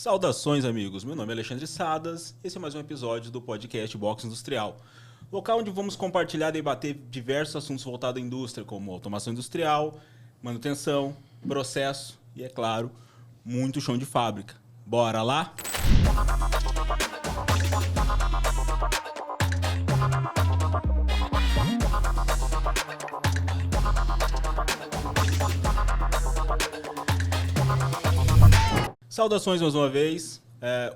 Saudações, amigos. Meu nome é Alexandre Sadas. Esse é mais um episódio do podcast Box Industrial, local onde vamos compartilhar e debater diversos assuntos voltados à indústria, como automação industrial, manutenção, processo e, é claro, muito chão de fábrica. Bora lá? Saudações mais uma vez.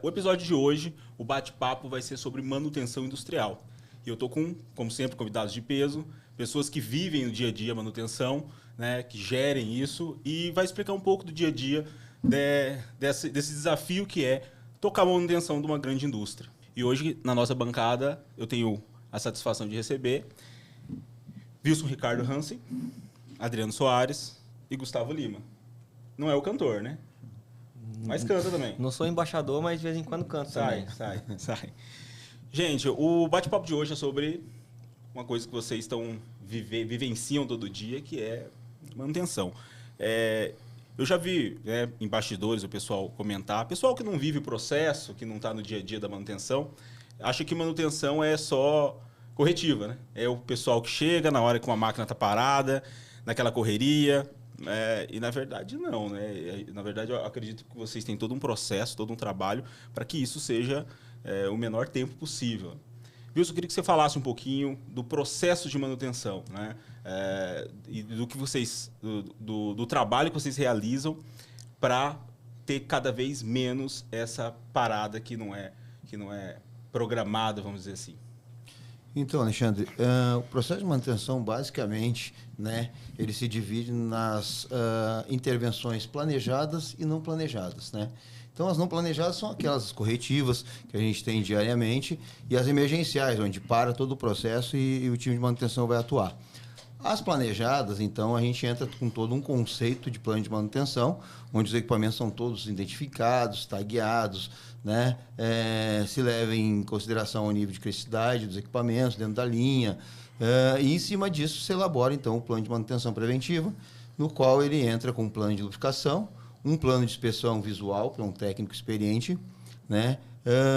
O episódio de hoje, o bate-papo vai ser sobre manutenção industrial. E eu estou com, como sempre, convidados de peso, pessoas que vivem no dia a dia a manutenção, né, que gerem isso, e vai explicar um pouco do dia a dia desse desafio que é tocar a manutenção de uma grande indústria. E hoje, na nossa bancada, eu tenho a satisfação de receber Wilson Ricardo Hansen, Adriano Soares e Gustavo Lima. Não é o cantor, né? Mas canta também. Não sou embaixador, mas de vez em quando canto também. Sai. Gente, o bate-papo de hoje é sobre uma coisa que vocês vivenciam todo dia, que é manutenção. Eu já vi, né, em bastidores o pessoal comentar, pessoal que não vive o processo, que não está no dia a dia da manutenção, acha que manutenção é só corretiva, né? É o pessoal que chega na hora que uma máquina está parada, naquela correria. E na verdade não, né? Na verdade eu acredito que vocês têm todo um processo, todo um trabalho para que isso seja o menor tempo possível. Wilson, eu queria que você falasse um pouquinho do processo de manutenção, né? E do que vocês, do trabalho que vocês realizam para ter cada vez menos essa parada que não é programada, vamos dizer assim. Então, Alexandre, o processo de manutenção, basicamente, né, ele se divide nas intervenções planejadas e não planejadas, né? Então, as não planejadas são aquelas corretivas que a gente tem diariamente e as emergenciais, onde para todo o processo e o time de manutenção vai atuar. As planejadas, então, a gente entra com todo um conceito de plano de manutenção, onde os equipamentos são todos identificados, tagueados, né? Se leva em consideração o nível de criticidade dos equipamentos dentro da linha. E em cima disso se elabora, então, o plano de manutenção preventiva, no qual ele entra com um plano de lubrificação, um plano de inspeção visual para um técnico experiente, né?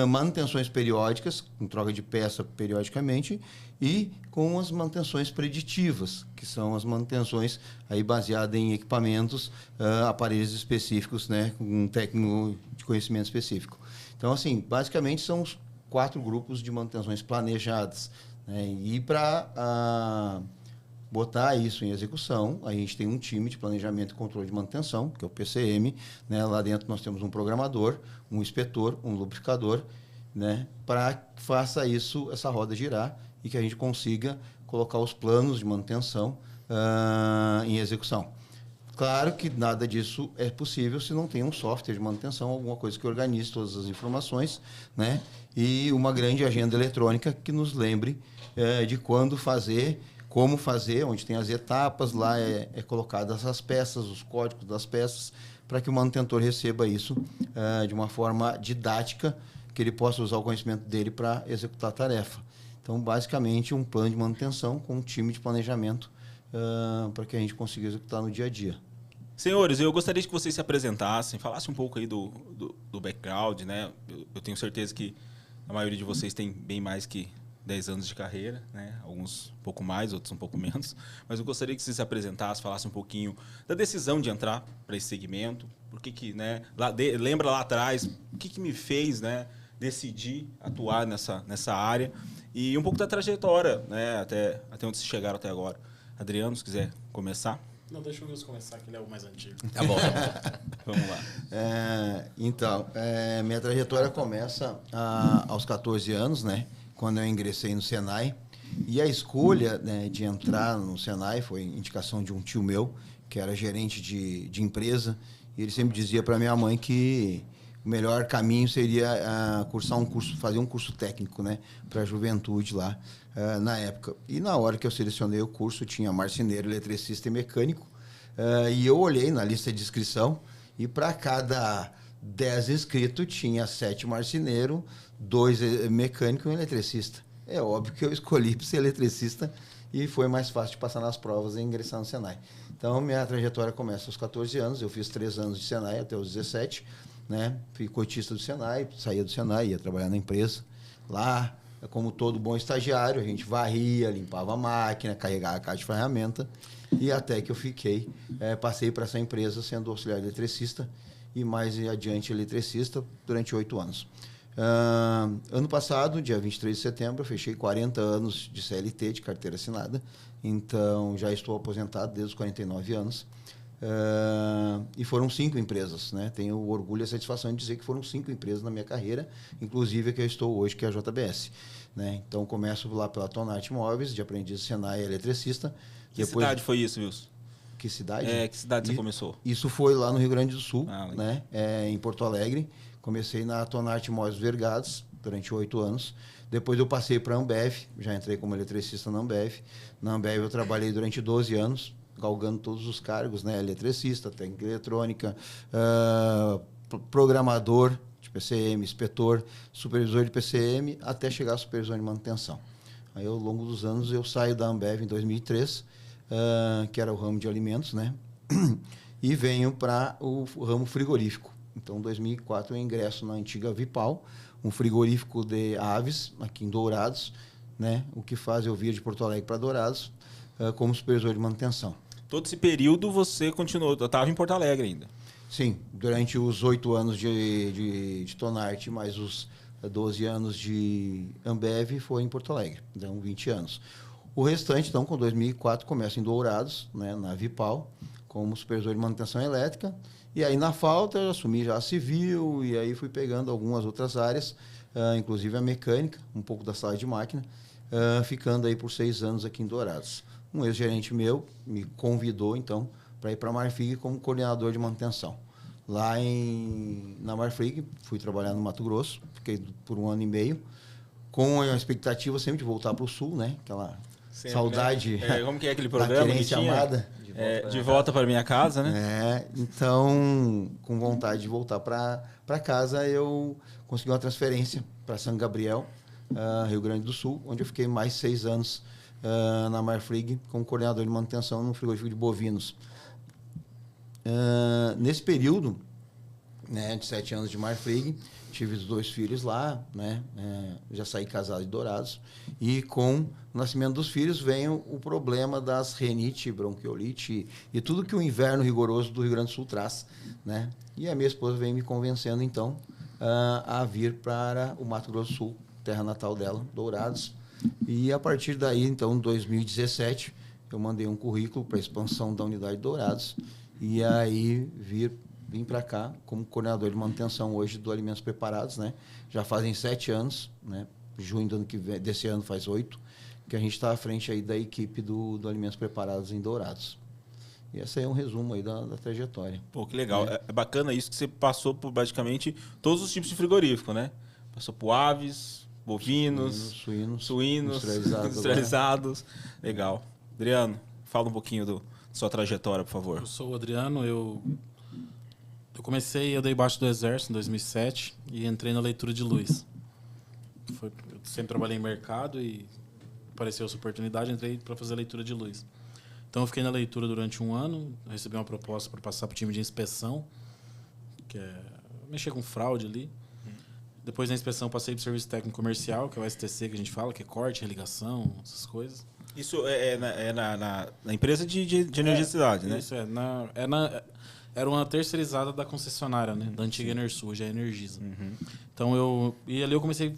Manutenções periódicas, com troca de peça periodicamente, e com as manutenções preditivas, que são as manutenções aí baseadas em equipamentos, aparelhos específicos, né, com um técnico de conhecimento específico. Então, assim, basicamente são os 4 grupos de manutenções planejadas, né? E para botar isso em execução, a gente tem um time de planejamento e controle de manutenção, que é o PCM, né? Lá dentro nós temos um programador, um inspetor, um lubrificador, né? Para que faça essa roda girar e que a gente consiga colocar os planos de manutenção em execução. Claro que nada disso é possível se não tem um software de manutenção, alguma coisa que organize todas as informações, né? E uma grande agenda eletrônica que nos lembre de quando fazer, como fazer, onde tem as etapas, lá é colocadas as peças, os códigos das peças, para que o manutentor receba isso de uma forma didática, que ele possa usar o conhecimento dele para executar a tarefa. Então, basicamente, um plano de manutenção com um time de planejamento para que a gente consiga executar no dia a dia. Senhores, eu gostaria que vocês se apresentassem, falassem um pouco aí do background, né? Eu tenho certeza que a maioria de vocês tem bem mais que 10 anos de carreira, né? Alguns um pouco mais, outros um pouco menos. Mas eu gostaria que vocês se apresentassem, falassem um pouquinho da decisão de entrar para esse segmento. Por que né? Lembra lá atrás, o que me fez, né, decidir atuar nessa área? E um pouco da trajetória, né, até onde vocês chegaram até agora. Adriano, se quiser começar. Não, deixa o Wilson começar, que ele é o mais antigo. Tá bom. Vamos lá. Então, minha trajetória começa aos 14 anos, né? Quando eu ingressei no Senai. E a escolha, né, de entrar no Senai foi indicação de um tio meu, que era gerente de empresa. E ele sempre dizia para minha mãe que o melhor caminho seria fazer um curso técnico, né, para a juventude lá, na época. E na hora que eu selecionei o curso, tinha marceneiro, eletricista e mecânico. E eu olhei na lista de inscrição e para cada 10 inscritos tinha 7 marceneiros, 2 mecânicos e um eletricista. É óbvio que eu escolhi para ser eletricista e foi mais fácil de passar nas provas e ingressar no Senai. Então, minha trajetória começa aos 14 anos, eu fiz 3 anos de Senai até os 17, né? Fui cotista do Senai, saía do Senai, ia trabalhar na empresa. Lá, como todo bom estagiário, a gente varria, limpava a máquina, carregava a caixa de ferramenta. E até que eu passei para essa empresa sendo auxiliar eletricista e mais adiante eletricista durante 8 anos. Ano passado, dia 23 de setembro, eu fechei 40 anos de CLT, de carteira assinada. Então, já estou aposentado desde os 49 anos. E foram 5 empresas, né? Tenho o orgulho e a satisfação de dizer que foram 5 empresas na minha carreira, inclusive a que eu estou hoje, que é a JBS. Né? Então, começo lá pela Tonart Móveis, de aprendiz Senai eletricista. Que cidade foi isso, Wilson? Que cidade? Que cidade você começou? Isso foi lá no Rio Grande do Sul, legal. né? Em Porto Alegre. Comecei na Tonart Móveis Vergados durante 8 anos. Depois eu passei para a Ambev, já entrei como eletricista na Ambev. Na Ambev eu trabalhei durante 12 anos, galgando todos os cargos, né? Eletricista, técnica eletrônica, programador de PCM, inspetor, supervisor de PCM, até chegar a supervisor de manutenção. Aí, ao longo dos anos, eu saio da Ambev em 2003, que era o ramo de alimentos, né? E venho para o ramo frigorífico. Então, em 2004, eu ingresso na antiga Vipal, um frigorífico de aves, aqui em Dourados, né? O que faz eu vir de Porto Alegre para Dourados, como supervisor de manutenção. Todo esse período você continuou, eu estava em Porto Alegre ainda. Sim, durante os 8 anos de Tonart, mais os 12 anos de Ambev, foi em Porto Alegre, então 20 anos. O restante, então, com 2004, começa em Dourados, né, na Vipal, como supervisor de manutenção elétrica. E aí, na falta, eu assumi já a civil, e aí fui pegando algumas outras áreas, inclusive a mecânica, um pouco da sala de máquina, ficando aí por 6 anos aqui em Dourados. Um ex-gerente meu me convidou, então, para ir para a Marfrig como coordenador de manutenção. Lá na Marfrig, fui trabalhar no Mato Grosso, fiquei por 1 ano e meio, com a expectativa sempre de voltar para o Sul, né? Aquela sempre, saudade. Né? Como que é aquele programa que tinha? Amada. De volta para minha casa, né? Então, com vontade de voltar para casa, eu consegui uma transferência para São Gabriel, Rio Grande do Sul, onde eu fiquei mais 6 anos na Marfrig como coordenador de manutenção no frigorífico de bovinos. Nesse período, né, de 7 anos de Marfrig, tive os 2 filhos lá, né? Já saí casado de Dourados. E com o nascimento dos filhos veio o problema das renite, bronquiolite e tudo que o inverno rigoroso do Rio Grande do Sul traz, né? E a minha esposa veio me convencendo, então, a vir para o Mato Grosso do Sul, terra natal dela, Dourados. E a partir daí, então, em 2017, eu mandei um currículo para a expansão da unidade de Dourados. E aí vim para cá como coordenador de manutenção hoje do Alimentos Preparados, né? Já fazem 7 anos, né? Junho desse ano faz 8, que a gente está à frente aí da equipe do Alimentos Preparados em Dourados. E esse aí é um resumo aí da trajetória. Pô, que legal. É bacana isso que você passou por praticamente todos os tipos de frigorífico, né? Passou por aves, bovinos, suínos industrializados. Legal. Adriano, fala um pouquinho da sua trajetória, por favor. Eu sou o Adriano, eu dei baixo do Exército em 2007 e entrei na leitura de luz. Eu sempre trabalhei em mercado e apareceu essa oportunidade, entrei para fazer leitura de luz. Então eu fiquei na leitura durante 1 ano, recebi uma proposta para passar para o time de inspeção, que é mexer com fraude ali. Depois da inspeção passei para o serviço técnico comercial, que é o STC que a gente fala, que é corte, religação, essas coisas. Isso na empresa de energia, né? Isso, era uma terceirizada da concessionária, né? Da antiga Enersul, hoje é Energisa. Então, ali eu comecei...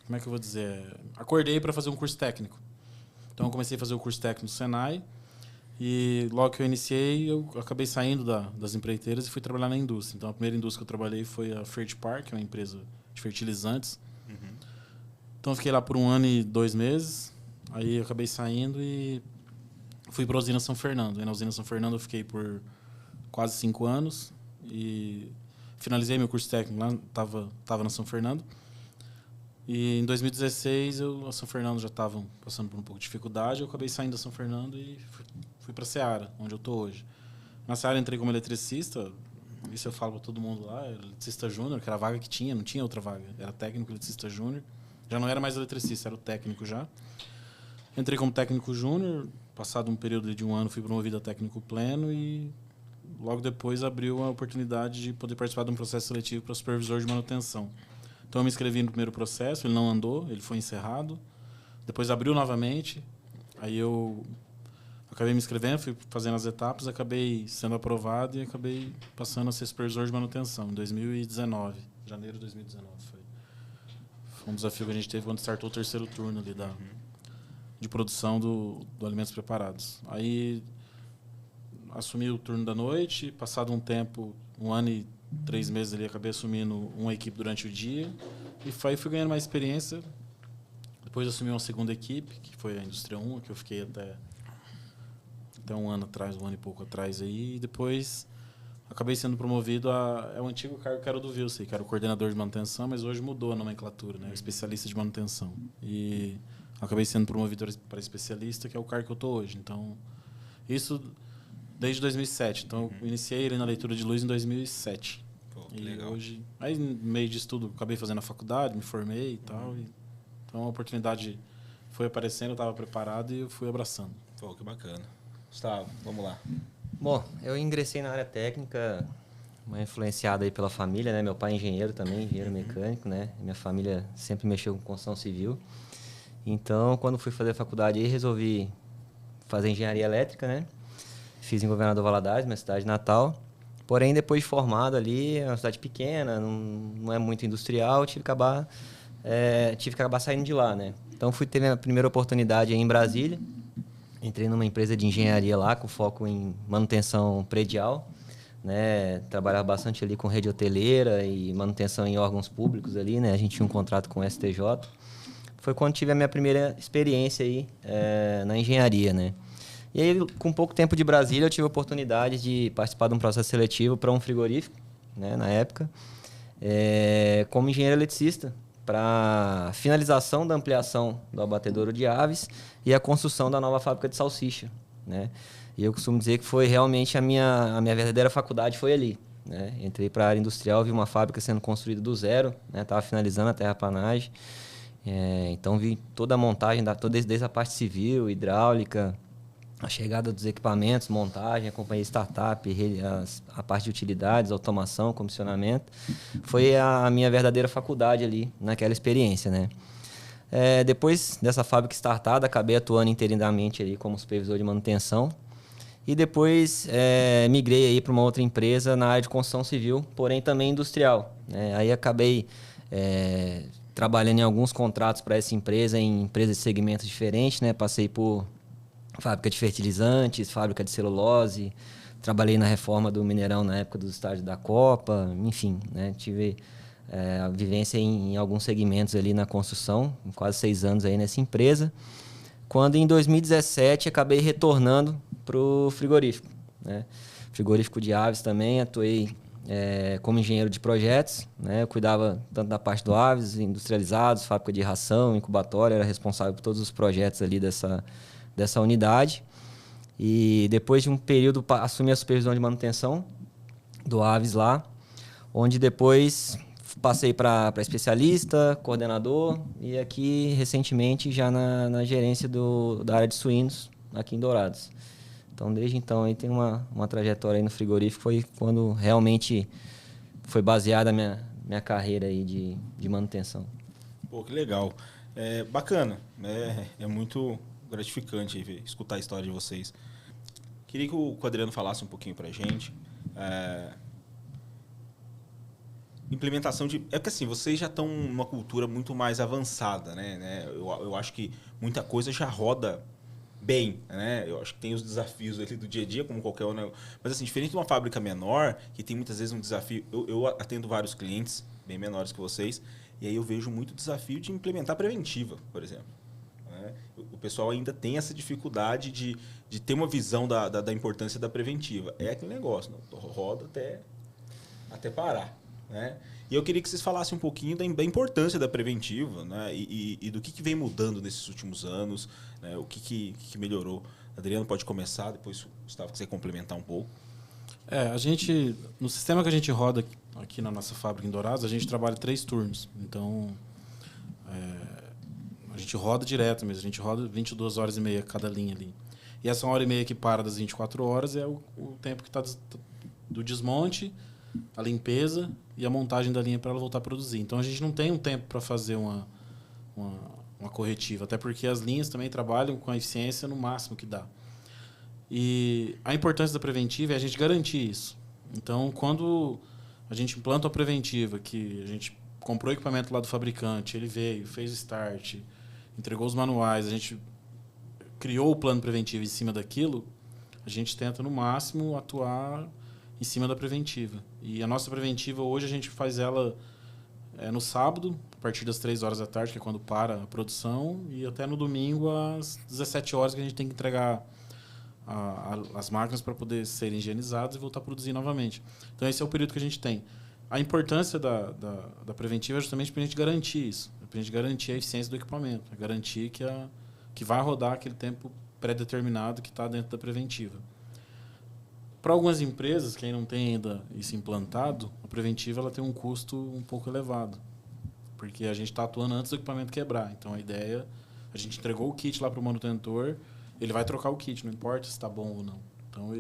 Como é que eu vou dizer? Acordei para fazer um curso técnico. Então, eu comecei a fazer o curso técnico no Senai. E logo que eu iniciei, eu acabei saindo das empreiteiras e fui trabalhar na indústria. Então, a primeira indústria que eu trabalhei foi a Fertipar, que é uma empresa de fertilizantes. Então, eu fiquei lá por 1 ano e 2 meses. Aí, eu acabei saindo e fui para a usina São Fernando. E na usina São Fernando, eu fiquei por quase 5 anos. E finalizei meu curso técnico lá, estava na São Fernando. E em 2016, a São Fernando já estava passando por um pouco de dificuldade. Eu acabei saindo da São Fernando e fui para a Seara, onde eu estou hoje. Na Seara, entrei como eletricista. Isso eu falo para todo mundo lá. Eletricista júnior, que era a vaga que tinha, não tinha outra vaga. Era técnico eletricista júnior. Já não era mais eletricista, era o técnico já. Entrei como técnico júnior. Passado um período de 1 ano, fui promovido a técnico pleno e logo depois abriu a oportunidade de poder participar de um processo seletivo para supervisor de manutenção. Então eu me inscrevi no primeiro processo, ele não andou, ele foi encerrado. Depois abriu novamente, aí eu acabei me inscrevendo, fui fazendo as etapas, acabei sendo aprovado e acabei passando a ser supervisor de manutenção em 2019, janeiro de 2019. Foi um desafio que a gente teve quando startou o terceiro turno ali de produção do alimentos preparados. Aí assumi o turno da noite, passado um tempo, 1 ano e 3 meses ali, acabei assumindo uma equipe durante o dia e fui ganhando mais experiência. Depois assumi uma segunda equipe, que foi a Indústria 1, que eu fiquei até 1 ano atrás, 1 ano e pouco atrás aí, e depois acabei sendo promovido é o antigo cargo que era o do Vilsey, que era o coordenador de manutenção, mas hoje mudou a nomenclatura, né? Especialista de manutenção. E acabei sendo promovido para especialista, que é o cargo que eu estou hoje. Então, isso desde 2007. Então, eu iniciei ele na leitura de luz em 2007. Pô, que e legal. hoje, aí no meio disso tudo, acabei fazendo a faculdade, me formei e tal. Então, a oportunidade foi aparecendo, eu estava preparado e eu fui abraçando. Pô, que bacana. Gustavo, vamos lá. Bom, eu ingressei na área técnica, uma influenciada aí pela família, né? Meu pai é engenheiro também, engenheiro mecânico, né? Minha família sempre mexeu com construção civil. Então, quando fui fazer a faculdade aí, resolvi fazer engenharia elétrica, né? Fiz em Governador Valadares, minha cidade natal. Porém, depois de formado ali, é uma cidade pequena, não é muito industrial, tive que acabar saindo de lá, né? Então, fui ter minha primeira oportunidade aí em Brasília. Entrei numa empresa de engenharia lá, com foco em manutenção predial, né? Trabalhava bastante ali com rede hoteleira e manutenção em órgãos públicos ali, né? A gente tinha um contrato com o STJ. Foi quando tive a minha primeira experiência aí na engenharia, né? E aí, com pouco tempo de Brasília, eu tive a oportunidade de participar de um processo seletivo para um frigorífico, né? Na época, como engenheiro eletricista, para finalização da ampliação do abatedouro de aves e a construção da nova fábrica de salsicha, né? E eu costumo dizer que foi realmente a minha verdadeira faculdade foi ali, né? Entrei para a área industrial, vi uma fábrica sendo construída do zero, né? Estava finalizando a terraplanagem, então vi toda a montagem, desde a parte civil, hidráulica, a chegada dos equipamentos, montagem, acompanhei startup, a parte de utilidades, automação, comissionamento. Foi a minha verdadeira faculdade ali, naquela experiência, né? Depois dessa fábrica startada, acabei atuando interinamente ali como supervisor de manutenção. E depois migrei aí para uma outra empresa na área de construção civil, porém também industrial, né? Aí acabei trabalhando em alguns contratos para essa empresa, em empresas de segmentos diferentes, né? Passei por fábrica de fertilizantes, fábrica de celulose, trabalhei na reforma do Mineirão na época dos estádios da Copa, enfim, né? Tive a vivência em alguns segmentos ali na construção, quase 6 anos aí nessa empresa, quando em 2017 acabei retornando para o frigorífico, né? Frigorífico de aves também, atuei como engenheiro de projetos, né? Eu cuidava tanto da parte do aves, industrializados, fábrica de ração, incubatória, era responsável por todos os projetos ali dessa unidade. E depois de um período assumi a supervisão de manutenção do aves lá, onde depois passei para especialista, coordenador e aqui recentemente já na gerência da área de suínos aqui em Dourados. Então desde então aí tem uma trajetória aí no frigorífico, foi quando realmente foi baseada a minha carreira aí de manutenção. Pô, que legal. Bacana, é muito gratificante escutar a história de vocês. Queria que o Adriano falasse um pouquinho pra gente. Implementação de... É porque assim, vocês já estão numa cultura muito mais avançada, né? Eu acho que muita coisa já roda bem, né? Eu acho que tem os desafios ali do dia a dia, como qualquer um. Mas assim, diferente de uma fábrica menor, que tem muitas vezes um desafio... Eu atendo vários clientes bem menores que vocês, e aí eu vejo muito desafio de implementar preventiva, por exemplo. O pessoal ainda tem essa dificuldade de ter uma visão da importância da preventiva. É aquele negócio, não, roda até parar, né? E eu queria que vocês falassem um pouquinho da importância da preventiva, né? E do que vem mudando nesses últimos anos, né? O que melhorou. Adriano pode começar, depois o Gustavo quiser complementar um pouco. No sistema que a gente roda aqui na nossa fábrica em Dourados, a gente trabalha 3 turnos. Então, a gente roda direto mesmo, a gente roda 22 horas e meia cada linha ali. E essa 1h30 que para das 24 horas é o tempo que está do desmonte, a limpeza e a montagem da linha para ela voltar a produzir. Então a gente não tem um tempo para fazer uma corretiva, até porque as linhas também trabalham com a eficiência no máximo que dá. E a importância da preventiva é a gente garantir isso. Então, quando a gente implanta a preventiva, que a gente comprou o equipamento lá do fabricante, ele veio, fez o start, entregou os manuais, a gente criou o plano preventivo em cima daquilo, a gente tenta, no máximo, atuar em cima da preventiva. E a nossa preventiva, hoje, a gente faz ela no sábado, a partir das 3 horas da tarde, que é quando para a produção, e até no domingo, às 17 horas, que a gente tem que entregar as máquinas para poder serem higienizadas e voltar a produzir novamente. Então, esse é o período que a gente tem. A importância da preventiva é justamente para a gente garantir isso, para a gente garantir a eficiência do equipamento, garantir que vai rodar aquele tempo pré-determinado que está dentro da preventiva. Para algumas empresas, quem não tem ainda isso implantado, a preventiva ela tem um custo um pouco elevado, porque a gente está atuando antes do equipamento quebrar. Então, a ideia, a gente entregou o kit lá para o manutentor, ele vai trocar o kit, não importa se está bom ou não. Então,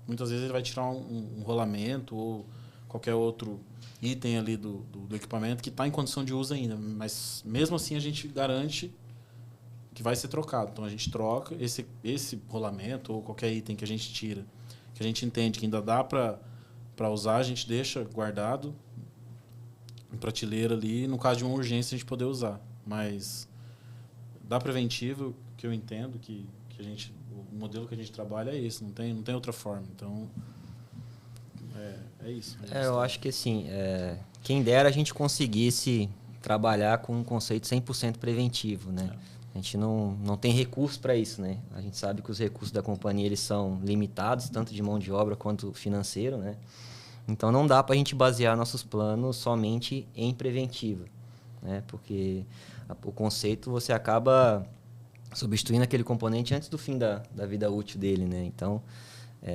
muitas vezes ele vai tirar um rolamento ou qualquer outro item ali do equipamento que está em condição de uso ainda. Mas, mesmo assim, a gente garante que vai ser trocado. Então, a gente troca esse rolamento ou qualquer item que a gente tira, que a gente entende que ainda dá para usar, a gente deixa guardado em prateleira ali, no caso de uma urgência, a gente poder usar. Mas, da preventiva, que eu entendo que o modelo que a gente trabalha é esse, não tem outra forma. Então, é isso. Eu acho que assim, quem dera a gente conseguisse trabalhar com um conceito 100% preventivo, né? A gente não tem recurso para isso, né? A gente sabe que os recursos da companhia eles são limitados, tanto de mão de obra quanto financeiro, né? Então não dá para a gente basear nossos planos somente em preventiva, né? Porque o conceito você acaba substituindo aquele componente antes do fim da vida útil dele, né? Então,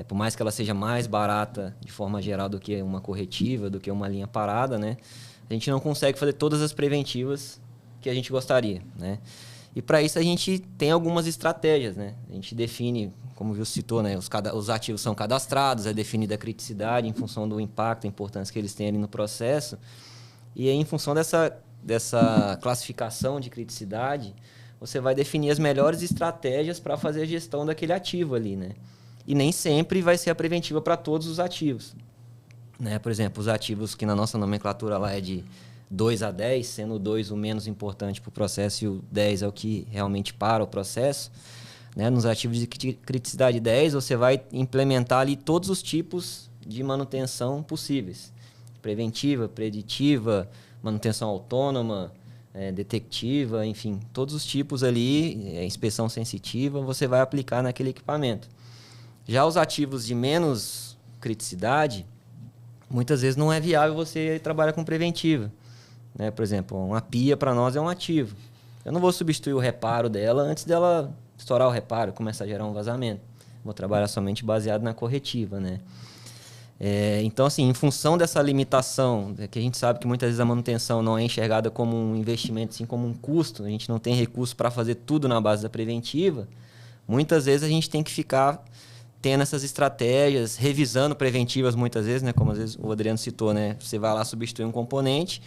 por mais que ela seja mais barata de forma geral do que uma corretiva, do que uma linha parada, né? A gente não consegue fazer todas as preventivas que a gente gostaria, né? E para isso a gente tem algumas estratégias, né? A gente define, como o Wilson citou, né? Os ativos são cadastrados, é definida a criticidade em função do impacto, a importância que eles têm ali no processo. E aí, em função dessa classificação de criticidade, você vai definir as melhores estratégias para fazer a gestão daquele ativo ali, né? E nem sempre vai ser a preventiva para todos os ativos, né? Por exemplo, os ativos que na nossa nomenclatura lá é de 2 a 10, sendo o 2 o menos importante para o processo e o 10 é o que realmente para o processo, né? Nos ativos de criticidade 10, você vai implementar ali todos os tipos de manutenção possíveis. Preventiva, preditiva, manutenção autônoma, detectiva, enfim, todos os tipos ali, inspeção sensitiva, você vai aplicar naquele equipamento. Já os ativos de menos criticidade, muitas vezes não é viável você trabalhar com preventiva, né? Por exemplo, uma pia para nós é um ativo. Eu não vou substituir o reparo dela antes dela estourar o reparo, começar a gerar um vazamento. Vou trabalhar somente baseado na corretiva, né? Então, assim, em função dessa limitação, que a gente sabe que muitas vezes a manutenção não é enxergada como um investimento, sim como um custo, a gente não tem recurso para fazer tudo na base da preventiva, muitas vezes a gente tem que ficar tendo essas estratégias, revisando preventivas muitas vezes, né? Como às vezes o Adriano citou, né? Você vai lá substituir um componente,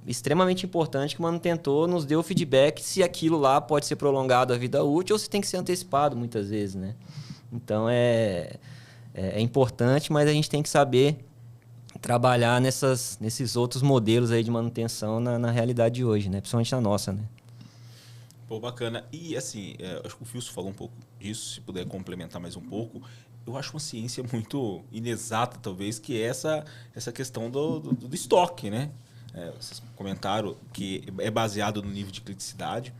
extremamente importante que o manutentor nos dê o feedback se aquilo lá pode ser prolongado a vida útil ou se tem que ser antecipado muitas vezes, né? Então, é importante, mas a gente tem que saber trabalhar nesses outros modelos aí de manutenção na realidade de hoje, né? Principalmente na nossa, né? Pô, bacana. E, assim, acho que o Wilson falou um pouco disso, se puder complementar mais um pouco. Eu acho uma ciência muito inexata, talvez, que é essa questão do estoque, né? Vocês comentaram que é baseado no nível de criticidade.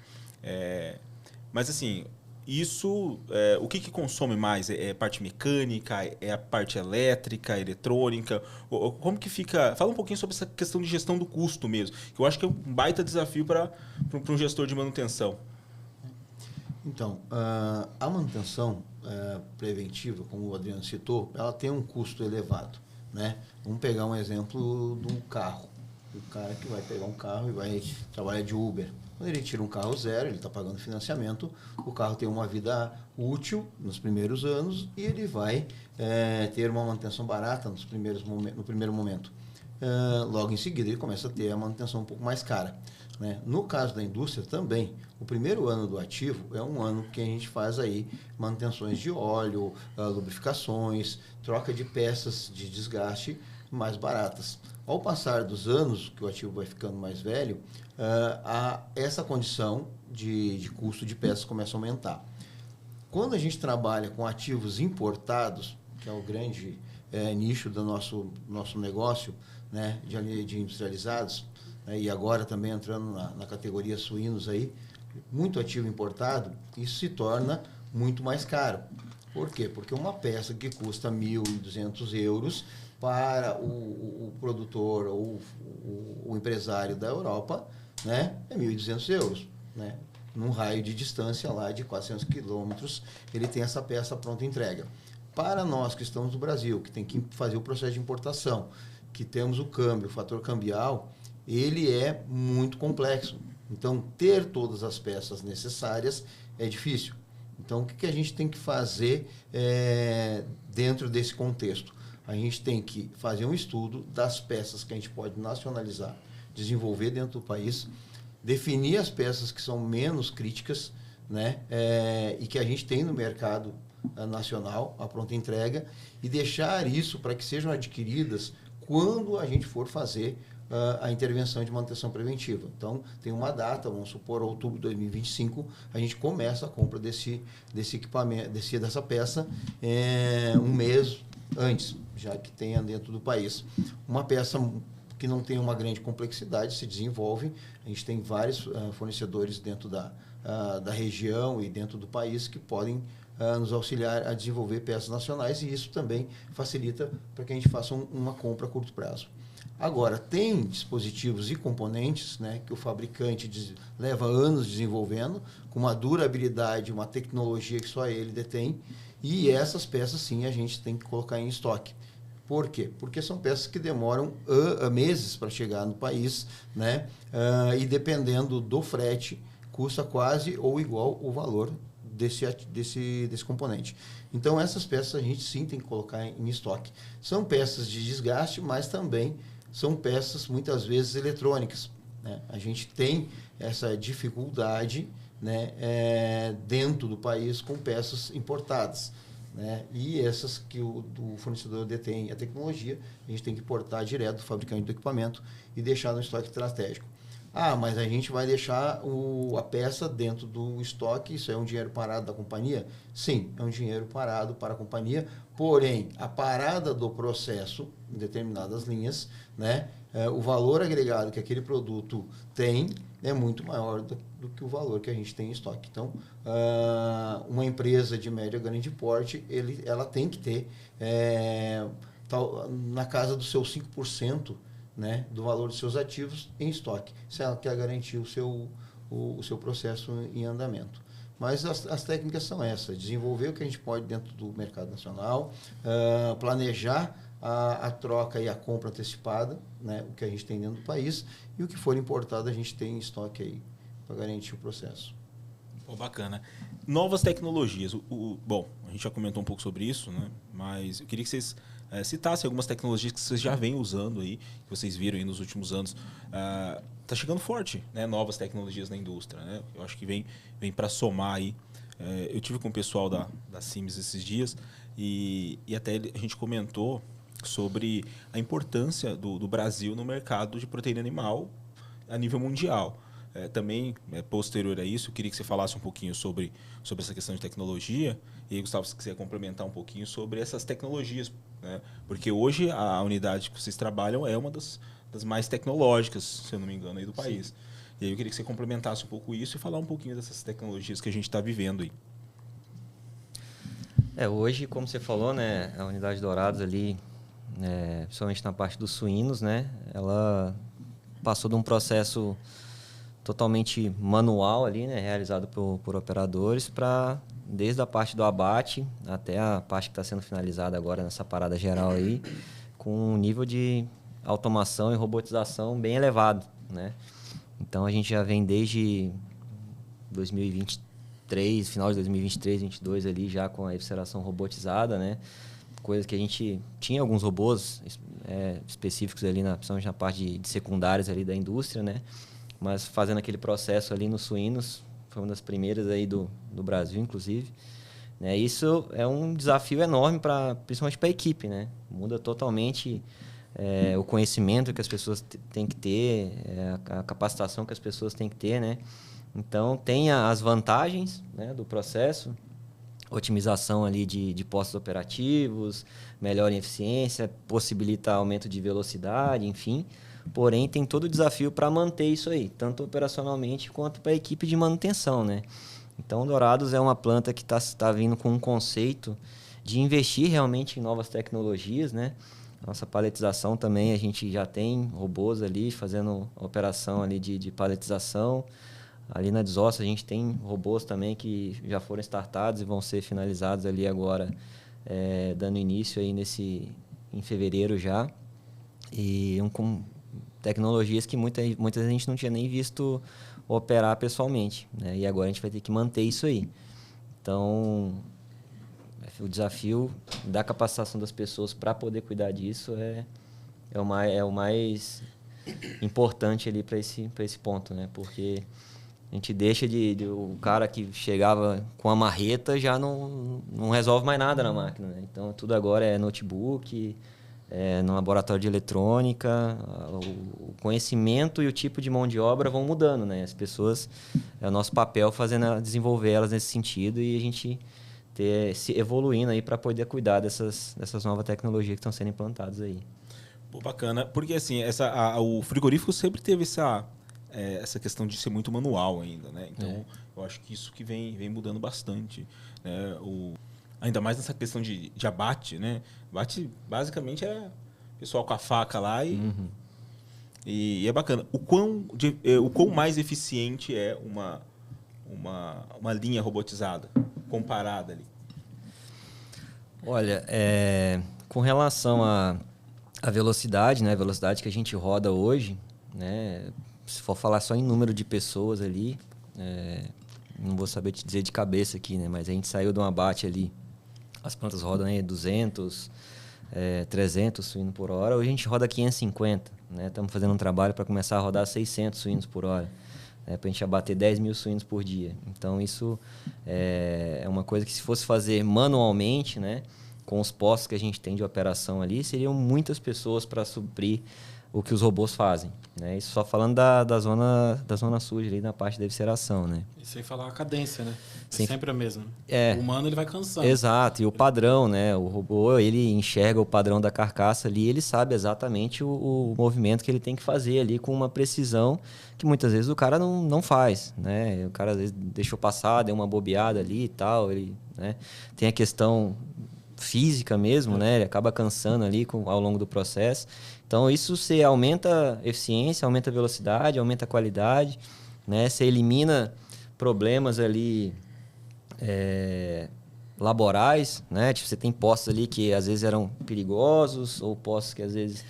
Mas, assim, isso, o que consome mais? É parte mecânica? É a parte elétrica, eletrônica? Como que fica? Fala um pouquinho sobre essa questão de gestão do custo mesmo, que eu acho que é um baita desafio para um gestor de manutenção. Então, a manutenção preventiva, como o Adriano citou, ela tem um custo elevado, né? Vamos pegar um exemplo de um carro. O cara que vai pegar um carro e vai trabalhar de Uber, Quando ele tira um carro zero, ele está pagando financiamento, o carro tem uma vida útil nos primeiros anos e ele vai ter uma manutenção barata no primeiro momento. Logo em seguida, ele começa a ter a manutenção um pouco mais cara. Né? No caso da indústria também, o primeiro ano do ativo é um ano que a gente faz aí manutenções de óleo, lubrificações, troca de peças de desgaste mais baratas. Ao passar dos anos, que o ativo vai ficando mais velho, essa condição de custo de peças começa a aumentar. Quando a gente trabalha com ativos importados, que é o grande nicho do nosso negócio, né, de industrializados, e agora também entrando na categoria suínos aí, muito ativo importado, isso se torna muito mais caro. Por quê? Porque uma peça que custa 1.200 euros para o produtor ou o empresário da Europa, né, é 1.200 euros. Né? Num raio de distância lá de 400 quilômetros, ele tem essa peça pronta entrega. Para nós que estamos no Brasil, que tem que fazer o processo de importação, que temos o câmbio, o fator cambial, ele é muito complexo. Então, ter todas as peças necessárias é difícil. Então, o que a gente tem que fazer dentro desse contexto? A gente tem que fazer um estudo das peças que a gente pode nacionalizar, desenvolver dentro do país, definir as peças que são menos críticas, né, e que a gente tem no mercado nacional, a pronta entrega, e deixar isso para que sejam adquiridas quando a gente for fazer a intervenção de manutenção preventiva. Então, tem uma data, vamos supor, outubro de 2025, a gente começa a compra desse equipamento, dessa peça um mês antes, já que tenha dentro do país. Uma peça que não tem uma grande complexidade se desenvolve. A gente tem vários fornecedores dentro da região e dentro do país que podem nos auxiliar a desenvolver peças nacionais, e isso também facilita para que a gente faça uma compra a curto prazo. Agora, tem dispositivos e componentes, né, que o fabricante leva anos desenvolvendo, com uma durabilidade, uma tecnologia que só ele detém, e essas peças, sim, a gente tem que colocar em estoque. Por quê? Porque são peças que demoram meses para chegar no país, né, e dependendo do frete, custa quase ou igual o valor desse componente. Então, essas peças a gente sim tem que colocar em estoque. São peças de desgaste, mas também são peças, muitas vezes, eletrônicas. Né? A gente tem essa dificuldade, né, dentro do país com peças importadas. Né? E essas que o fornecedor detém a tecnologia, a gente tem que importar direto do fabricante do equipamento e deixar no estoque estratégico. Mas a gente vai deixar a peça dentro do estoque, isso é um dinheiro parado da companhia? Sim, é um dinheiro parado para a companhia, porém, a parada do processo em determinadas linhas, né, o valor agregado que aquele produto tem é muito maior do que o valor que a gente tem em estoque. Então, uma empresa de médio a grande porte, ela tem que ter na casa dos seus 5%, né, do valor dos seus ativos em estoque, se ela quer garantir o seu processo em andamento. Mas as técnicas são essas: desenvolver o que a gente pode dentro do mercado nacional, planejar a troca e a compra antecipada, né, o que a gente tem dentro do país, e o que for importado a gente tem em estoque aí para garantir o processo. Pô, bacana. Novas tecnologias. Bom, a gente já comentou um pouco sobre isso, né, mas eu queria que vocês citassem algumas tecnologias que vocês já vêm usando aí, que vocês viram aí nos últimos anos. Tá chegando forte, né, novas tecnologias na indústria, né? Eu acho que vem para somar aí. Eu tive com o pessoal da Sims esses dias e até a gente comentou sobre a importância do Brasil no mercado de proteína animal a nível mundial. Também, posterior a isso, eu queria que você falasse um pouquinho sobre essa questão de tecnologia. E aí, Gustavo, se quiser complementar um pouquinho sobre essas tecnologias. Né? Porque hoje a unidade que vocês trabalham é uma das mais tecnológicas, se eu não me engano, aí do país. Sim. E aí eu queria que você complementasse um pouco isso e falar um pouquinho dessas tecnologias que a gente está vivendo aí. Hoje, como você falou, né, a unidade Dourados ali, principalmente na parte dos suínos, né, ela passou de um processo totalmente manual ali, né, realizado por operadores, para desde a parte do abate até a parte que está sendo finalizada agora nessa parada geral aí, com um nível de automação e robotização bem elevado, né? Então a gente já vem desde 2023, final de 2023, 2022 ali já com a evisceração robotizada, né? Coisa que a gente tinha alguns robôs específicos ali, principalmente na parte de secundárias ali da indústria, né? Mas fazendo aquele processo ali nos suínos, foi uma das primeiras aí do Brasil, inclusive. Né? Isso é um desafio enorme, principalmente para a equipe, né? Muda totalmente o conhecimento que as pessoas têm que ter, a capacitação que as pessoas têm que ter, né? Então, tem as vantagens, né, do processo, otimização ali de postos operativos, melhor em eficiência, possibilita aumento de velocidade, enfim. Porém, tem todo o desafio para manter isso aí, tanto operacionalmente quanto para a equipe de manutenção, né? Então, Dourados é uma planta que está vindo com um conceito de investir realmente em novas tecnologias, né? Nossa paletização também, a gente já tem robôs ali fazendo operação ali de paletização. Ali na Desossa a gente tem robôs também que já foram startados e vão ser finalizados ali agora, dando início aí em fevereiro já. E com tecnologias que muitas vezes a gente não tinha nem visto operar pessoalmente, né? E agora a gente vai ter que manter isso aí. Então, o desafio da capacitação das pessoas para poder cuidar disso é o mais importante ali para esse ponto, né? Porque a gente deixa o cara que chegava com a marreta já não resolve mais nada na máquina, né? Então, tudo agora é notebook, no laboratório de eletrônica, o conhecimento e o tipo de mão de obra vão mudando, né? As pessoas, é o nosso papel desenvolver elas nesse sentido e a gente se evoluindo aí para poder cuidar dessas novas tecnologias que estão sendo implantadas aí. Pô, bacana, porque assim, o frigorífico sempre teve essa questão de ser muito manual ainda, né? Então, eu acho que isso que vem mudando bastante, né? Ainda mais nessa questão de abate, né? Abate, basicamente, é o pessoal com a faca lá e é bacana. O quão mais eficiente é uma linha robotizada comparada ali? Olha, com relação à velocidade, né? A velocidade que a gente roda hoje, né? Se for falar só em número de pessoas ali, não vou saber te dizer de cabeça aqui, né? Mas a gente saiu de um abate ali, as plantas rodam aí 200, 300 suínos por hora, hoje a gente roda 550, né? Estamos fazendo um trabalho para começar a rodar 600 suínos por hora, para a gente abater 10 mil suínos por dia. Então, isso é uma coisa que se fosse fazer manualmente, né? Com os postos que a gente tem de operação ali, seriam muitas pessoas para suprir o que os robôs fazem, né? Isso só falando da zona suja ali na parte da evisceração, né? E sem falar a cadência, né? Sim. Sempre a mesma. O humano ele vai cansando. Exato, e o padrão, né? O robô, ele enxerga o padrão da carcaça ali, ele sabe exatamente o movimento que ele tem que fazer ali com uma precisão que muitas vezes o cara não faz, né? O cara às vezes deixou passar, deu uma bobeada ali e tal, ele, né? Tem a questão física mesmo, né? Ele acaba cansando ali ao longo do processo. Então, isso você aumenta a eficiência, aumenta a velocidade, aumenta a qualidade, né? Você elimina problemas ali laborais, né? Tipo, você tem postos ali que às vezes eram perigosos ou postos que às vezes...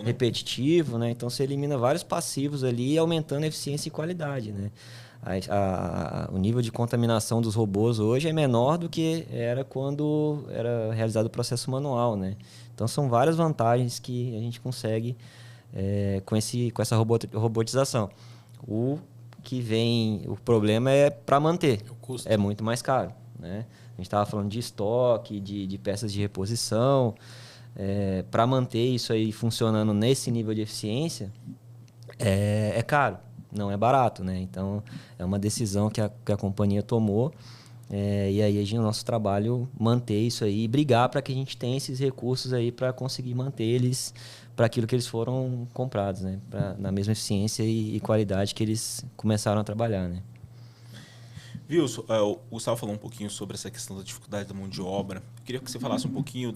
Repetitivo, né? Então, você elimina vários passivos ali, aumentando a eficiência e qualidade, né? O nível de contaminação dos robôs hoje é menor do que era quando era realizado o processo manual, né? Então, são várias vantagens que a gente consegue com essa robotização. O problema é para manter. O custo. É muito mais caro, né? A gente estava falando de estoque, de peças de reposição. Para manter isso aí funcionando nesse nível de eficiência, é caro, não é barato, né? Então, é uma decisão que a companhia tomou. E aí o nosso trabalho manter isso aí e brigar para que a gente tenha esses recursos aí para conseguir manter eles para aquilo que eles foram comprados, né? Na mesma eficiência e qualidade que eles começaram a trabalhar, né? Wilson, o Gustavo falou um pouquinho sobre essa questão da dificuldade da mão de obra. Eu queria que você falasse um pouquinho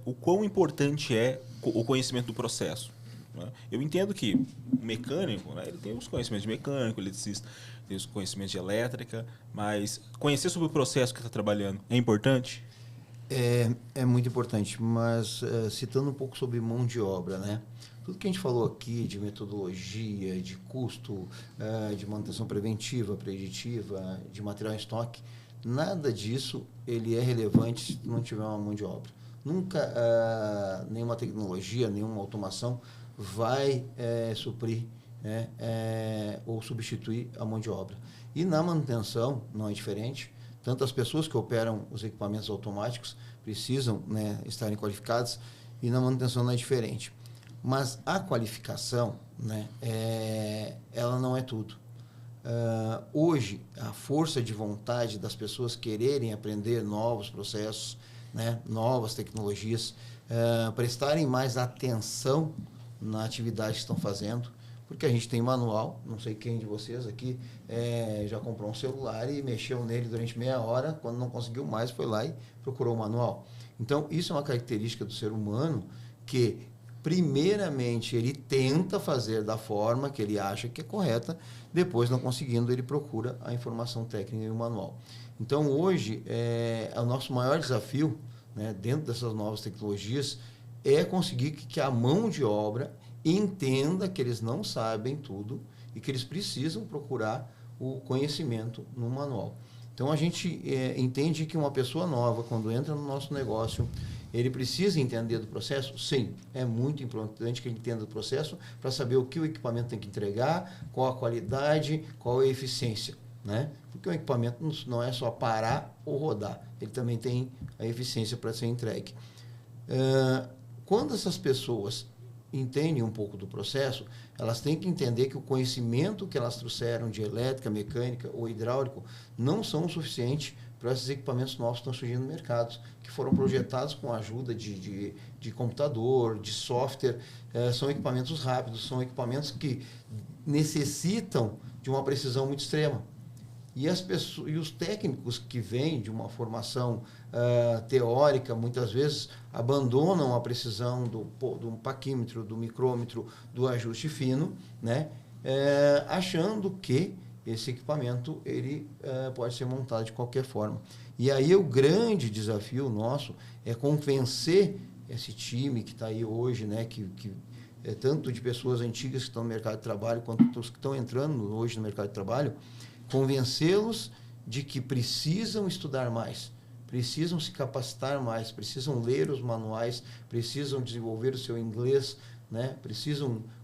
o quão importante é o conhecimento do processo. Né? Eu entendo que o mecânico, né, ele tem os conhecimentos de mecânico, ele tem os conhecimentos de elétrica, mas conhecer sobre o processo que está trabalhando é importante? É muito importante, mas citando um pouco sobre mão de obra, né? Tudo que a gente falou aqui de metodologia, de custo, de manutenção preventiva, preditiva, de material em estoque, nada disso ele é relevante se não tiver uma mão de obra. Nunca nenhuma tecnologia, nenhuma automação vai suprir, né, ou substituir a mão de obra. E na manutenção não é diferente. Tanto as pessoas que operam os equipamentos automáticos precisam, né, estarem qualificadas, e na manutenção não é diferente. Mas a qualificação, né, ela não é tudo. Hoje, a força de vontade das pessoas quererem aprender novos processos, né, novas tecnologias, prestarem mais atenção na atividade que estão fazendo, porque a gente tem manual, não sei quem de vocês aqui já comprou um celular e mexeu nele durante meia hora, quando não conseguiu mais, foi lá e procurou o manual. Então, isso é uma característica do ser humano que, primeiramente, ele tenta fazer da forma que ele acha que é correta, depois, não conseguindo, ele procura a informação técnica e o manual. Então, hoje, o nosso maior desafio, né, dentro dessas novas tecnologias, é conseguir que a mão de obra entenda que eles não sabem tudo e que eles precisam procurar o conhecimento no manual. Então, a gente entende que uma pessoa nova, quando entra no nosso negócio, ele precisa entender do processo? Sim, é muito importante que ele entenda do processo para saber o que o equipamento tem que entregar, qual a qualidade, qual a eficiência, né? Porque o equipamento não é só parar ou rodar, ele também tem a eficiência para ser entregue. Quando essas pessoas entendem um pouco do processo, elas têm que entender que o conhecimento que elas trouxeram de elétrica, mecânica ou hidráulico não são o suficiente para esses equipamentos novos que estão surgindo no mercado, que foram projetados com a ajuda de computador, de software. São equipamentos rápidos, são equipamentos que necessitam de uma precisão muito extrema. E os técnicos que vêm de uma formação teórica, muitas vezes, abandonam a precisão do paquímetro, do micrômetro, do ajuste fino, né? Achando que esse equipamento ele pode ser montado de qualquer forma. E aí o grande desafio nosso é convencer esse time que está aí hoje, né? que tanto de pessoas antigas que estão no mercado de trabalho, quanto os que estão entrando hoje no mercado de trabalho, convencê-los de que precisam estudar mais, precisam se capacitar mais, precisam ler os manuais, precisam desenvolver o seu inglês, né?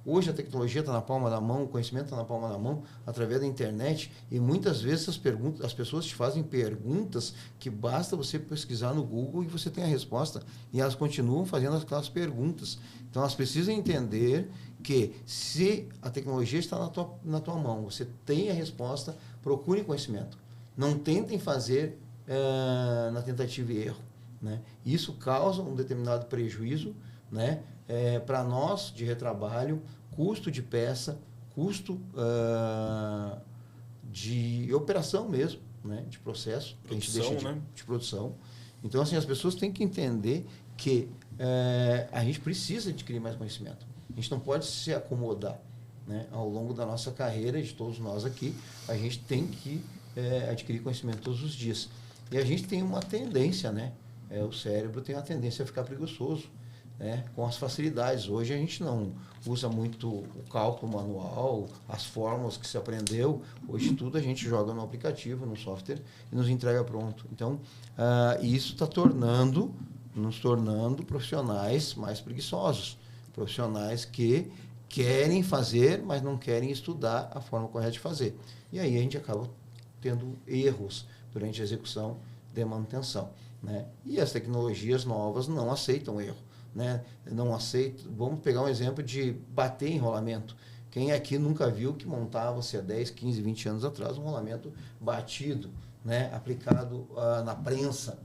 Hoje a tecnologia está na palma da mão, o conhecimento está na palma da mão, através da internet, e muitas vezes as pessoas te fazem perguntas que basta você pesquisar no Google e você tem a resposta, e elas continuam fazendo aquelas perguntas. Então, elas precisam entender que se a tecnologia está na tua mão, você tem a resposta, procure conhecimento. Não tentem fazer na tentativa e erro, né? Isso causa um determinado prejuízo, né? Para nós de retrabalho, custo de peça, custo de operação mesmo, né? De processo, que a gente deixa de produção. Então, assim, as pessoas têm que entender que a gente precisa adquirir mais conhecimento. A gente não pode se acomodar, né? Ao longo da nossa carreira, de todos nós aqui, a gente tem que adquirir conhecimento todos os dias. E a gente tem uma tendência, né? O cérebro tem a tendência a ficar preguiçoso, né? Com as facilidades. Hoje a gente não usa muito o cálculo manual, as fórmulas que se aprendeu. Hoje tudo a gente joga no aplicativo, no software, e nos entrega pronto. Então, isso está nos tornando profissionais mais preguiçosos. Profissionais que querem fazer, mas não querem estudar a forma correta de fazer. E aí a gente acaba tendo erros durante a execução de manutenção, né? E as tecnologias novas não aceitam erro, né? Não aceitam. Vamos pegar um exemplo de bater em rolamento. Quem aqui nunca viu que montava-se há 10, 15, 20 anos atrás um rolamento batido, né? Aplicado na prensa?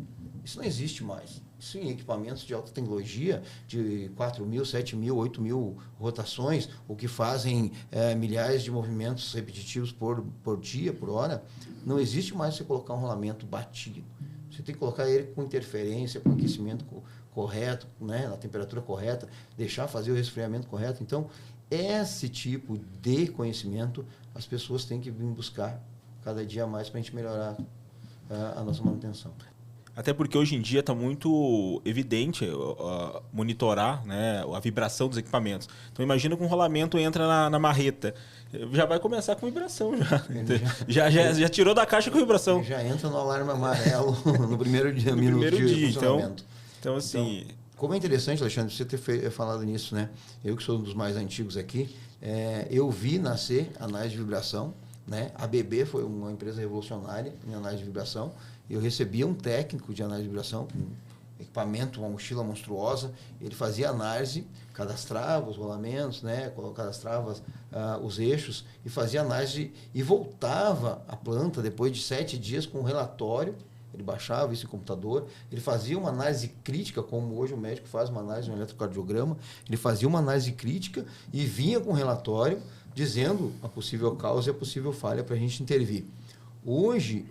Isso não existe mais. Isso em equipamentos de alta tecnologia, de 4.000, 7.000, 8.000 rotações, o que fazem milhares de movimentos repetitivos por dia, por hora, não existe mais você colocar um rolamento batido. Você tem que colocar ele com interferência, com aquecimento correto, né, na temperatura correta, deixar fazer o resfriamento correto. Então, esse tipo de conhecimento as pessoas têm que vir buscar cada dia mais para a gente melhorar a nossa manutenção. Até porque hoje em dia está muito evidente monitorar, né, a vibração dos equipamentos. Então imagina que um rolamento entra na marreta. Já vai começar com vibração. Já tirou da caixa com vibração. Já entra no alarme amarelo no primeiro dia, funcionamento. Então, assim... Então, como é interessante, Alexandre, você ter falado nisso, né? Eu que sou um dos mais antigos aqui, eu vi nascer análise de vibração, né? A BB foi uma empresa revolucionária em análise de vibração. Eu recebia um técnico de análise de vibração, um equipamento, uma mochila monstruosa. Ele fazia análise, cadastrava os rolamentos, né? Cadastrava os eixos e fazia análise e voltava à planta depois de 7 dias com um relatório. Ele baixava isso em computador, ele fazia uma análise crítica, como hoje o médico faz uma análise no eletrocardiograma, ele fazia uma análise crítica e vinha com um relatório dizendo a possível causa e a possível falha para a gente intervir. Hoje,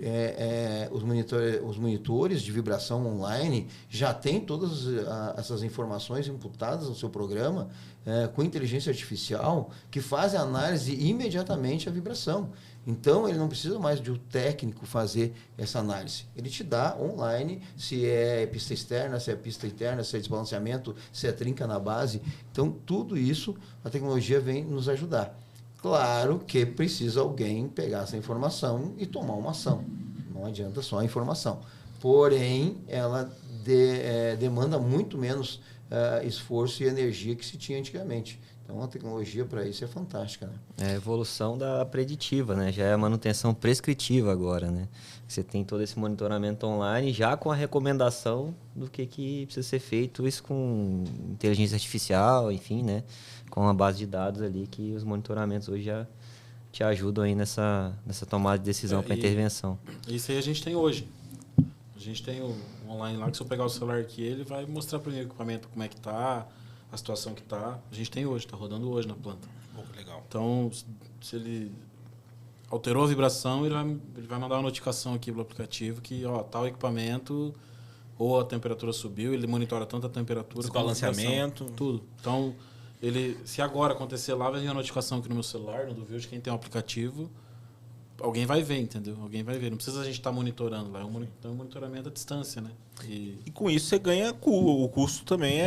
os monitores de vibração online já têm todas essas informações imputadas no seu programa com inteligência artificial que fazem a análise imediatamente a vibração. Então, ele não precisa mais de um técnico fazer essa análise. Ele te dá online se é pista externa, se é pista interna, se é desbalanceamento, se é trinca na base. Então, tudo isso a tecnologia vem nos ajudar. Claro que precisa alguém pegar essa informação e tomar uma ação. Não adianta só a informação. Porém, ela demanda muito menos esforço e energia que se tinha antigamente. Então, a tecnologia para isso é fantástica, né? É a evolução da preditiva, né? Já é a manutenção prescritiva agora, né? Você tem todo esse monitoramento online já com a recomendação do que precisa ser feito, isso com inteligência artificial, enfim, né? Com a base de dados ali que os monitoramentos hoje já te ajudam aí nessa tomada de decisão para intervenção. Isso aí a gente tem hoje. A gente tem o online lá que se eu pegar o celular aqui, ele vai mostrar para mim o equipamento como é que tá, a situação que tá. A gente tem hoje, tá rodando hoje na planta. Legal. Então, se ele alterou a vibração, ele vai mandar uma notificação aqui pelo aplicativo que, tal equipamento ou a temperatura subiu, ele monitora tanto a temperatura como a desbalanceamento, tudo. Então, se agora acontecer lá, vai vir a notificação aqui no meu celular, no do View, de quem tem um aplicativo, alguém vai ver, entendeu? Alguém vai ver. Não precisa a gente estar monitorando lá, é um monitoramento à distância, né? E com isso você ganha o custo também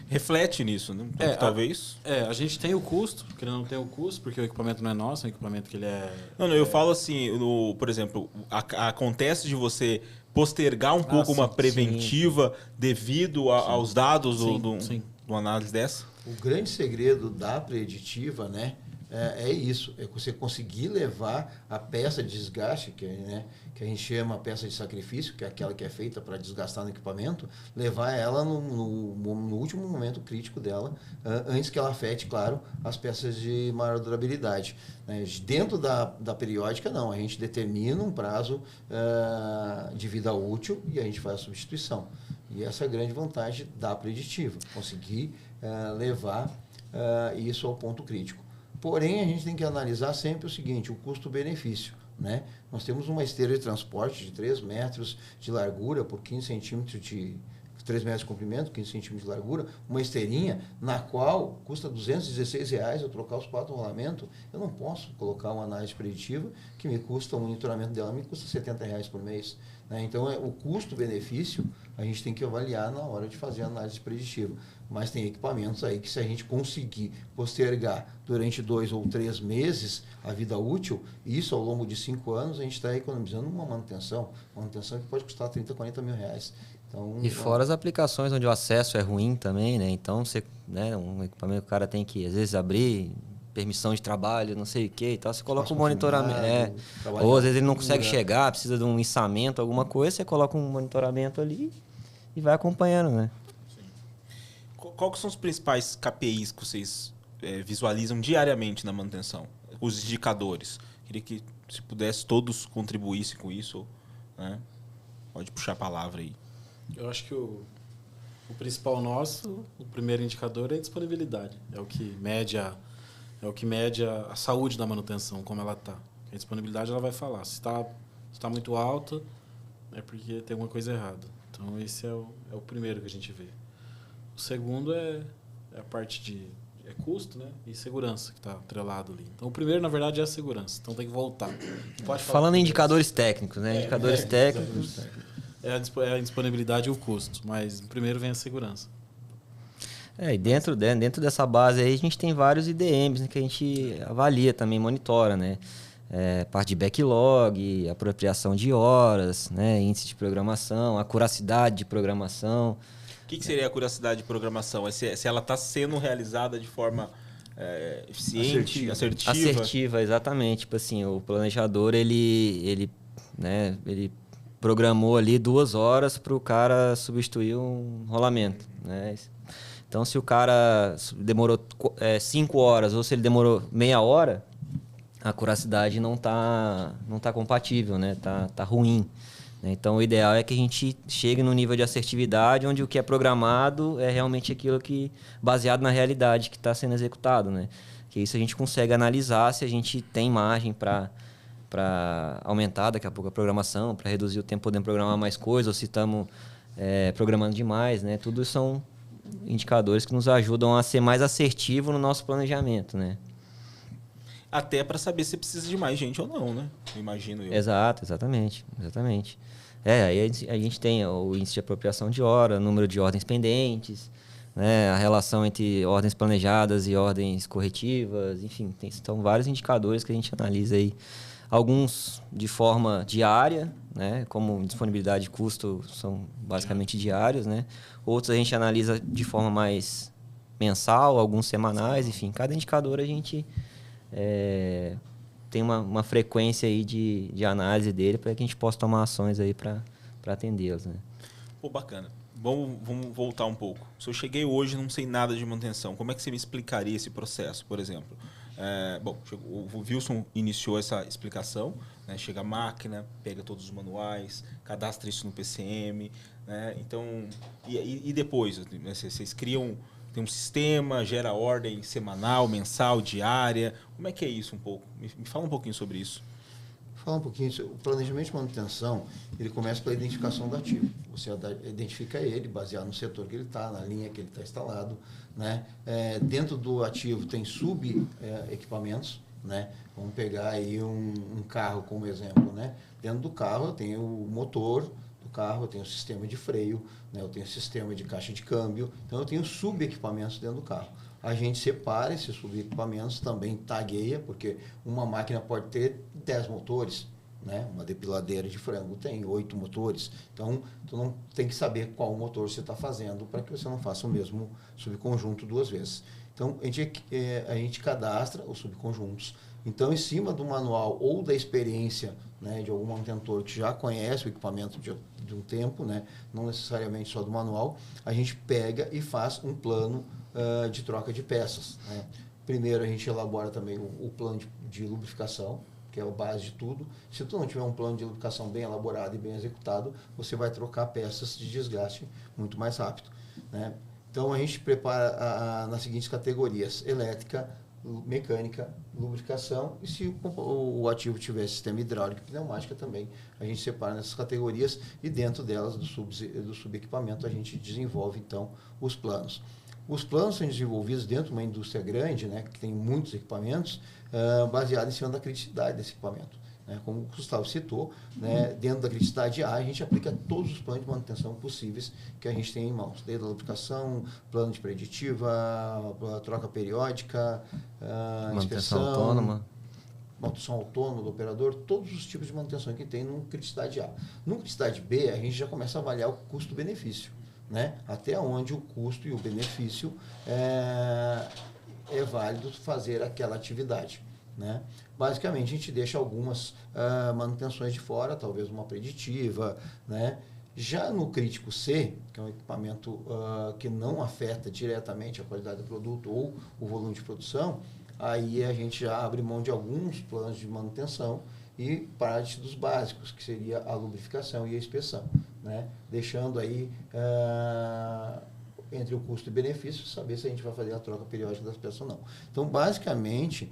reflete nisso, né? Então, talvez... a gente tem o custo, porque ele não tem o custo, porque o equipamento não é nosso, é um equipamento que ele é... Não, eu falo assim, por exemplo, acontece de você postergar um pouco uma preventiva devido aos dados do análise dessa? O grande segredo da preditiva, né, é isso, é você conseguir levar a peça de desgaste, que a gente chama peça de sacrifício, que é aquela que é feita para desgastar no equipamento, levar ela no último momento crítico dela, antes que ela afete, claro, as peças de maior durabilidade. Dentro da periódica, não, a gente determina um prazo de vida útil e a gente faz a substituição. E essa é a grande vantagem da preditiva, conseguir levar isso ao ponto crítico. Porém, a gente tem que analisar sempre o seguinte, o custo-benefício, né? Nós temos uma esteira de transporte de 3 metros de largura por 15 centímetros 3 metros de comprimento, 15 centímetros de largura, uma esteirinha na qual custa R$216 eu trocar os 4 rolamentos. Eu não posso colocar uma análise preditiva que me custa, o monitoramento dela me custa R$70 por mês. Né? Então, o custo-benefício a gente tem que avaliar na hora de fazer a análise preditiva. Mas tem equipamentos aí que, se a gente conseguir postergar durante 2 ou 3 meses a vida útil, isso ao longo de 5 anos, a gente está economizando uma manutenção que pode custar 30, 40 mil reais. Então, e fora as aplicações onde o acesso é ruim também, né? Então, um equipamento que o cara tem que, às vezes, abrir permissão de trabalho, não sei o que e tal, você coloca um monitoramento. Ou às vezes ele não consegue chegar, precisa de um içamento, alguma coisa, você coloca um monitoramento ali e vai acompanhando, né? Quais são os principais KPIs que vocês visualizam diariamente na manutenção? Os indicadores. Queria que, se pudesse, todos contribuíssem com isso. Né? Pode puxar a palavra aí. Eu acho que o principal nosso, o primeiro indicador é a disponibilidade. É o que mede a saúde da manutenção, como ela está. A disponibilidade ela vai falar. Se está muito alta, é porque tem alguma coisa errada. Então, esse é o primeiro que a gente vê. O segundo é a parte de custo, né? E segurança, que está atrelado ali. Então, o primeiro, na verdade, é a segurança. Então, tem que voltar. Falando em indicadores técnicos, né? Indicadores técnicos. é a disponibilidade e o custo, mas primeiro vem a segurança. E dentro dessa base aí a gente tem vários IDMs, né, que a gente avalia também, monitora, né? Parte de backlog, apropriação de horas, né? Índice de programação, acuracidade de programação. O que seria a acuracidade de programação? É se ela está sendo realizada de forma eficiente, assertiva? Assertiva, exatamente. Tipo assim, o planejador, ele programou ali 2 horas para o cara substituir um rolamento, né? Então, se o cara demorou 5 horas ou se ele demorou meia hora, a acuracidade não tá compatível, né? Tá ruim. Então, o ideal é que a gente chegue no nível de assertividade onde o que é programado é realmente aquilo que, baseado na realidade que está sendo executado, né? Que isso a gente consegue analisar se a gente tem margem para aumentar daqui a pouco a programação, para reduzir o tempo podendo programar mais coisas, ou se estamos programando demais, né? Tudo são indicadores que nos ajudam a ser mais assertivo no nosso planejamento, né? Até para saber se precisa de mais gente ou não, né? Imagino eu. Exatamente. Aí a gente tem o índice de apropriação de hora, número de ordens pendentes, né? A relação entre ordens planejadas e ordens corretivas, enfim, são vários indicadores que a gente analisa aí. Alguns de forma diária, né? Como disponibilidade e custo são basicamente diários, né? Outros a gente analisa de forma mais mensal, alguns semanais, enfim, cada indicador a gente tem uma frequência aí de análise dele para que a gente possa tomar ações aí para atendê-los, né? Pô, bacana. Vamos voltar um pouco. Se eu cheguei hoje e não sei nada de manutenção, como é que você me explicaria esse processo, por exemplo? O Wilson iniciou essa explicação, né? Chega a máquina, pega todos os manuais, cadastra isso no PCM, né? Então, e depois, né? Vocês criam, tem um sistema, gera ordem semanal, mensal, diária. Como é que é isso um pouco? Me fala um pouquinho sobre isso. Falar um pouquinho. O planejamento de manutenção, ele começa pela identificação do ativo. Você identifica ele baseado no setor que ele está, na linha que ele está instalado, né? Dentro do ativo tem sub-equipamentos, né? Vamos pegar aí um carro como exemplo, né? Dentro do carro eu tenho o motor do carro, eu tenho o sistema de freio, né? Eu tenho o sistema de caixa de câmbio, então eu tenho sub-equipamentos dentro do carro. A gente separa esses subequipamentos, também tagueia, porque uma máquina pode ter 10 motores, né? Uma depiladeira de frango tem 8 motores. Então, tu não tem que saber qual motor você está fazendo para que você não faça o mesmo subconjunto 2 vezes. Então, a gente cadastra os subconjuntos. Então, em cima do manual ou da experiência, né, de algum manutentor que já conhece o equipamento de um tempo, né, não necessariamente só do manual, a gente pega e faz um plano de troca de peças, né? Primeiro a gente elabora também o plano de lubrificação, que é a base de tudo. Se tu não tiver um plano de lubrificação bem elaborado e bem executado, você vai trocar peças de desgaste muito mais rápido, né? Então a gente prepara nas seguintes categorias: elétrica, mecânica, lubrificação, e se o ativo tiver sistema hidráulico e pneumática também, a gente separa nessas categorias e dentro delas, do subequipamento, a gente desenvolve então os planos. Os planos são desenvolvidos dentro de uma indústria grande, né, que tem muitos equipamentos, baseado em cima da criticidade desse equipamento, né? Como o Gustavo citou, né, dentro da criticidade A, a gente aplica todos os planos de manutenção possíveis que a gente tem em mãos, desde a lubrificação, plano de preditiva, troca periódica, manutenção inspeção, autônoma. Manutenção autônoma do operador, todos os tipos de manutenção que tem no criticidade A. No criticidade B, a gente já começa a avaliar o custo-benefício, né? Até onde o custo e o benefício é válido fazer aquela atividade, né? Basicamente, a gente deixa algumas manutenções de fora, talvez uma preditiva, né? Já no crítico C, que é um equipamento que não afeta diretamente a qualidade do produto ou o volume de produção, aí a gente já abre mão de alguns planos de manutenção e parte dos básicos, que seria a lubrificação e a inspeção, né? Deixando aí entre o custo e benefício, saber se a gente vai fazer a troca periódica das peças ou não. Então, basicamente,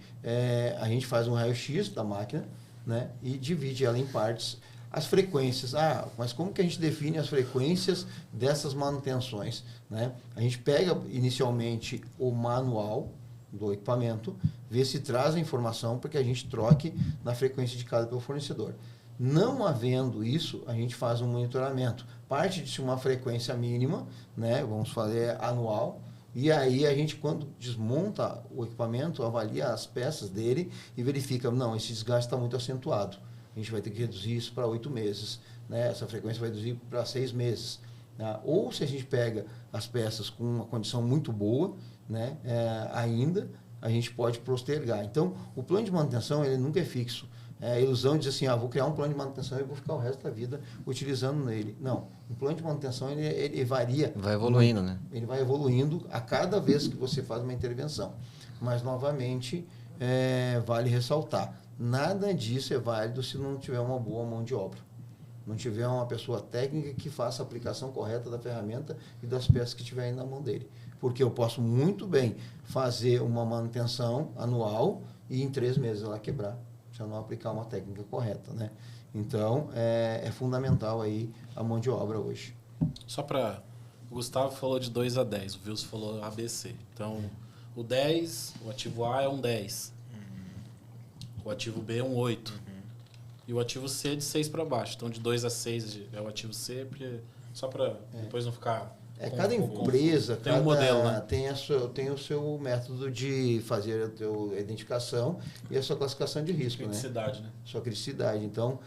a gente faz um raio-x da máquina, né, e divide ela em partes. As frequências, mas como que a gente define as frequências dessas manutenções, né? A gente pega inicialmente o manual do equipamento, vê se traz a informação para que a gente troque na frequência indicada pelo fornecedor. Não havendo isso, a gente faz um monitoramento. Parte de uma frequência mínima, né? Vamos fazer anual, e aí a gente, quando desmonta o equipamento, avalia as peças dele e verifica, não, esse desgaste está muito acentuado. A gente vai ter que reduzir isso para 8 meses, né? Essa frequência vai reduzir para 6 meses. Né? Ou se a gente pega as peças com uma condição muito boa, né? Ainda, a gente pode postergar. Então, o plano de manutenção, ele nunca é fixo. É a ilusão de dizer assim, vou criar um plano de manutenção e vou ficar o resto da vida utilizando ele. Não, o plano de manutenção ele varia. Vai evoluindo, né? Ele vai evoluindo a cada vez que você faz uma intervenção. Mas, novamente, vale ressaltar, nada disso é válido se não tiver uma boa mão de obra. Não tiver uma pessoa técnica que faça a aplicação correta da ferramenta e das peças que tiver aí na mão dele. Porque eu posso muito bem fazer uma manutenção anual e em 3 meses ela quebrar, se eu não aplicar uma técnica correta, né? Então, é fundamental aí a mão de obra hoje. Só para... O Gustavo falou de 2 a 10, o Wilson falou ABC. Então, o 10, o ativo A é um 10. O ativo B é um 8. E o ativo C é de 6 para baixo. Então, de 2 a 6 é o ativo C, porque só para depois não ficar... Cada empresa tem um modelo, né? tem o seu método de fazer a sua identificação e a sua classificação de risco. Criticidade, né? Sua criticidade. Então,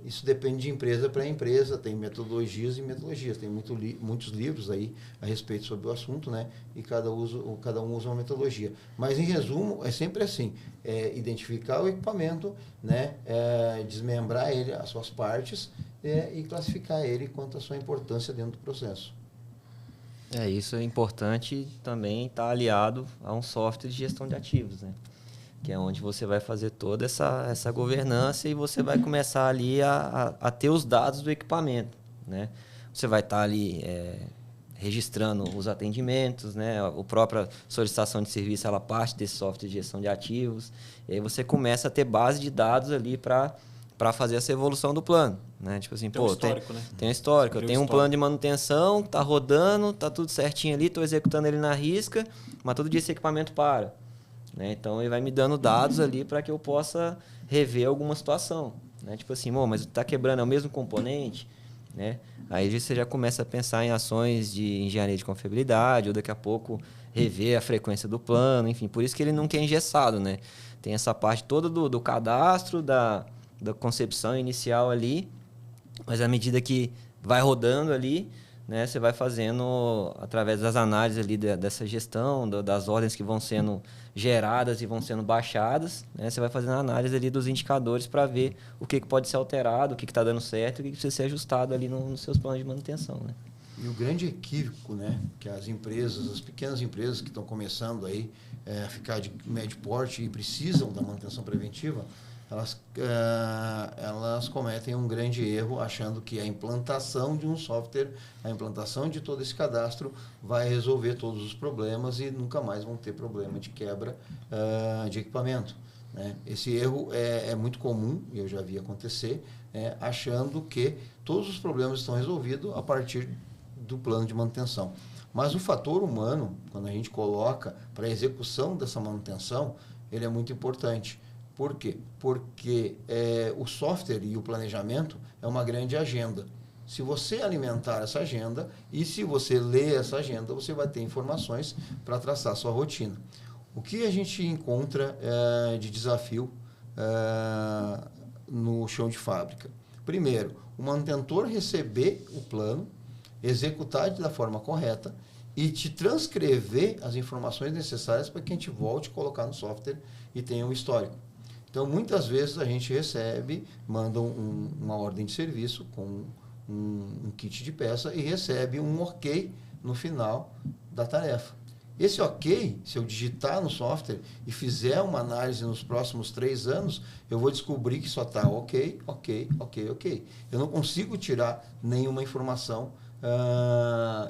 isso depende de empresa para empresa, tem metodologias e metodologias. Tem muitos livros aí a respeito sobre o assunto, né? E cada um usa uma metodologia. Mas, em resumo, é sempre assim, identificar o equipamento, né? Desmembrar ele, as suas partes, e classificar ele quanto à sua importância dentro do processo. Isso é importante também estar aliado a um software de gestão de ativos, né? Que é onde você vai fazer toda essa governança e você vai começar ali a ter os dados do equipamento, né? Você vai estar ali registrando os atendimentos, né? A própria solicitação de serviço, ela parte desse software de gestão de ativos. E aí você começa a ter base de dados ali para fazer essa evolução do plano, né? Tipo assim, tem um histórico, né? Tem um histórico. Eu tenho um plano de manutenção, tá rodando, tá tudo certinho ali, tô executando ele na risca, mas todo dia esse equipamento para, né? Então ele vai me dando dados ali para que eu possa rever alguma situação, né? Tipo assim, mas tá quebrando, é o mesmo componente, né? Aí você já começa a pensar em ações de engenharia de confiabilidade, ou daqui a pouco rever a frequência do plano, enfim, por isso que ele nunca é engessado, né? Tem essa parte toda do cadastro, da concepção inicial ali, mas à medida que vai rodando ali, né, você vai fazendo através das análises ali dessa gestão, das ordens que vão sendo geradas e vão sendo baixadas, né, você vai fazendo a análise ali dos indicadores para ver o que pode ser alterado, o que está dando certo e o que precisa ser ajustado ali nos seus planos de manutenção, né? E o grande equívoco, né, que as empresas, as pequenas empresas que estão começando aí a ficar de médio porte e precisam da manutenção preventiva, elas cometem um grande erro achando que a implantação de um software, a implantação de todo esse cadastro vai resolver todos os problemas e nunca mais vão ter problema de quebra de equipamento, né? Esse erro é muito comum, e eu já vi acontecer, achando que todos os problemas estão resolvidos a partir do plano de manutenção. Mas o fator humano, quando a gente coloca para a execução dessa manutenção, ele é muito importante. Por quê? Porque o software e o planejamento é uma grande agenda. Se você alimentar essa agenda e se você ler essa agenda, você vai ter informações para traçar a sua rotina. O que a gente encontra de desafio no chão de fábrica? Primeiro, o manutentor receber o plano, executar da forma correta e te transcrever as informações necessárias para que a gente volte a colocar no software e tenha um histórico. Então, muitas vezes a gente recebe, manda uma ordem de serviço com um kit de peça e recebe um ok no final da tarefa. Esse ok, se eu digitar no software e fizer uma análise nos próximos 3 anos, eu vou descobrir que só está ok. Eu não consigo tirar nenhuma informação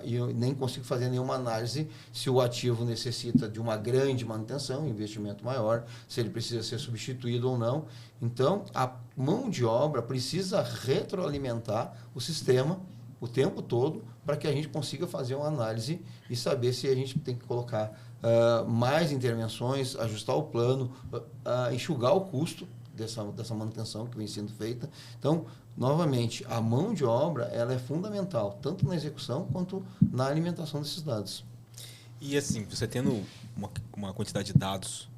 e eu nem consigo fazer nenhuma análise se o ativo necessita de uma grande manutenção, investimento maior, se ele precisa ser substituído ou não. Então, a mão de obra precisa retroalimentar o sistema o tempo todo para que a gente consiga fazer uma análise e saber se a gente tem que colocar mais intervenções, ajustar o plano, enxugar o custo dessa manutenção que vem sendo feita. Então, novamente, a mão de obra ela é fundamental, tanto na execução quanto na alimentação desses dados. E assim, você tendo uma quantidade de dados,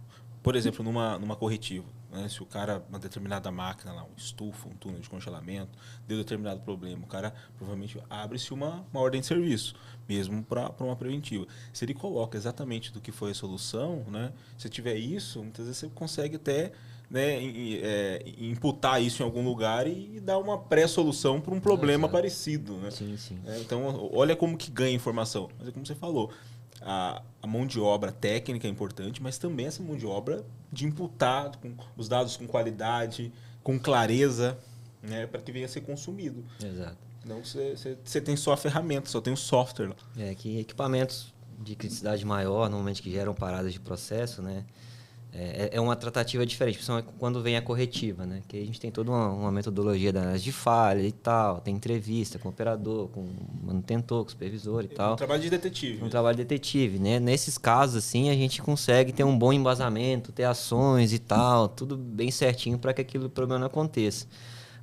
por exemplo, numa corretiva, né? Se o cara, uma determinada máquina, lá, um estufa, um túnel de congelamento, deu determinado problema, o cara provavelmente abre-se uma ordem de serviço, mesmo para uma preventiva. Se ele coloca exatamente do que foi a solução, né? Se tiver isso, muitas vezes você consegue até, né, imputar isso em algum lugar e dar uma pré-solução para um problema parecido. Né? Sim, sim. Então, olha como que ganha informação. Mas é como você falou, a mão de obra técnica é importante, mas também essa mão de obra de imputar com os dados com qualidade, com clareza, né, para que venha a ser consumido. Exato. Não você tem só a ferramenta, só tem o software lá. Que equipamentos de criticidade maior, normalmente que geram paradas de processo, né? É uma tratativa diferente, principalmente quando vem a corretiva, né? Que a gente tem toda uma metodologia de falha e tal, tem entrevista com o operador, com o manutentor, com o supervisor e tal. Um trabalho de detetive. Um trabalho de detetive, né? Nesses casos, assim, a gente consegue ter um bom embasamento, ter ações e tal, tudo bem certinho para que aquele problema não aconteça.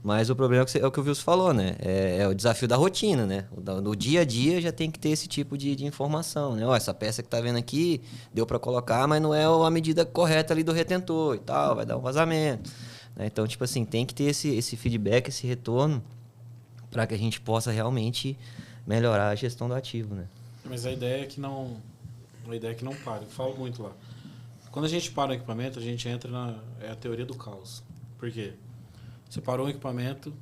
Mas o problema é o que o Wilson falou, né? É o desafio da rotina, né? No dia a dia já tem que ter esse tipo de informação, né? Ó, essa peça que tá vendo aqui, deu para colocar, mas não é a medida correta ali do retentor e tal, vai dar um vazamento. Né? Então, tipo assim, tem que ter esse feedback, esse retorno, para que a gente possa realmente melhorar a gestão do ativo, né? Mas a ideia é que não pare. Eu falo muito lá. Quando a gente para um equipamento, a gente entra é a teoria do caos. Por quê? Você parou um equipamento,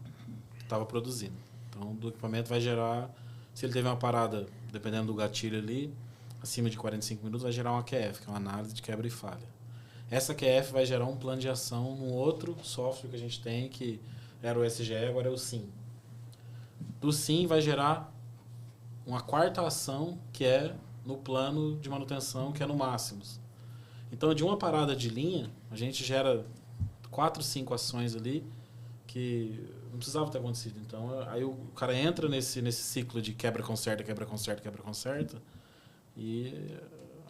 estava produzindo. Então, do equipamento vai gerar... Se ele teve uma parada, dependendo do gatilho ali, acima de 45 minutos, vai gerar uma QF, que é uma análise de quebra e falha. Essa QF vai gerar um plano de ação num outro software que a gente tem, que era o SGE, agora é o SIM. Do SIM vai gerar uma quarta ação, que é no plano de manutenção, que é no Máximos. Então, de uma parada de linha, a gente gera 4, 5 ações ali, que não precisava ter acontecido. Então, aí o cara entra nesse ciclo de quebra-conserta, quebra-conserta, quebra-conserta, e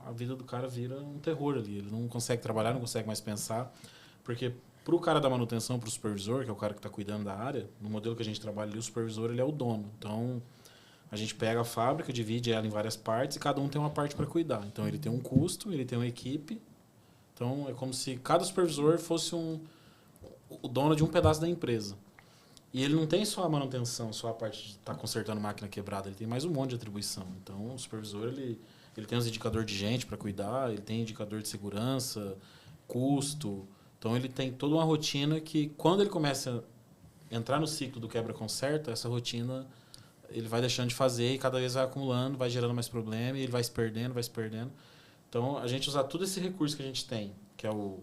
a vida do cara vira um terror ali. Ele não consegue trabalhar, não consegue mais pensar, porque para o cara da manutenção, para o supervisor, que é o cara que está cuidando da área, no modelo que a gente trabalha ali, o supervisor ele é o dono. Então, a gente pega a fábrica, divide ela em várias partes e cada um tem uma parte para cuidar. Então, ele tem um custo, ele tem uma equipe. Então, é como se cada supervisor fosse o dono de um pedaço da empresa. E ele não tem só a manutenção, só a parte de estar consertando máquina quebrada, ele tem mais um monte de atribuição. Então, o supervisor, ele tem os indicadores de gente para cuidar, ele tem indicador de segurança, custo. Então, ele tem toda uma rotina que, quando ele começa a entrar no ciclo do quebra-conserta, essa rotina ele vai deixando de fazer e cada vez vai acumulando, vai gerando mais problema e ele vai se perdendo, vai se perdendo. Então, a gente usa todo esse recurso que a gente tem, que é o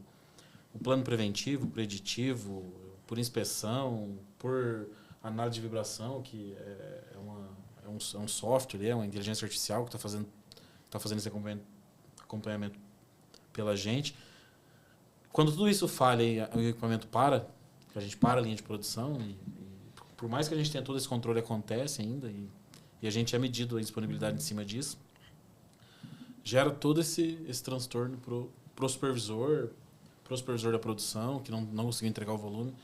plano preventivo, preditivo, por inspeção, por análise de vibração, que é um software, é uma inteligência artificial que está fazendo esse acompanhamento pela gente. Quando tudo isso falha e o equipamento para, que a gente para a linha de produção, e por mais que a gente tenha todo esse controle, acontece ainda, e a gente é medido a disponibilidade em cima disso, gera todo esse transtorno pro supervisor da produção, que não conseguiu entregar o volume.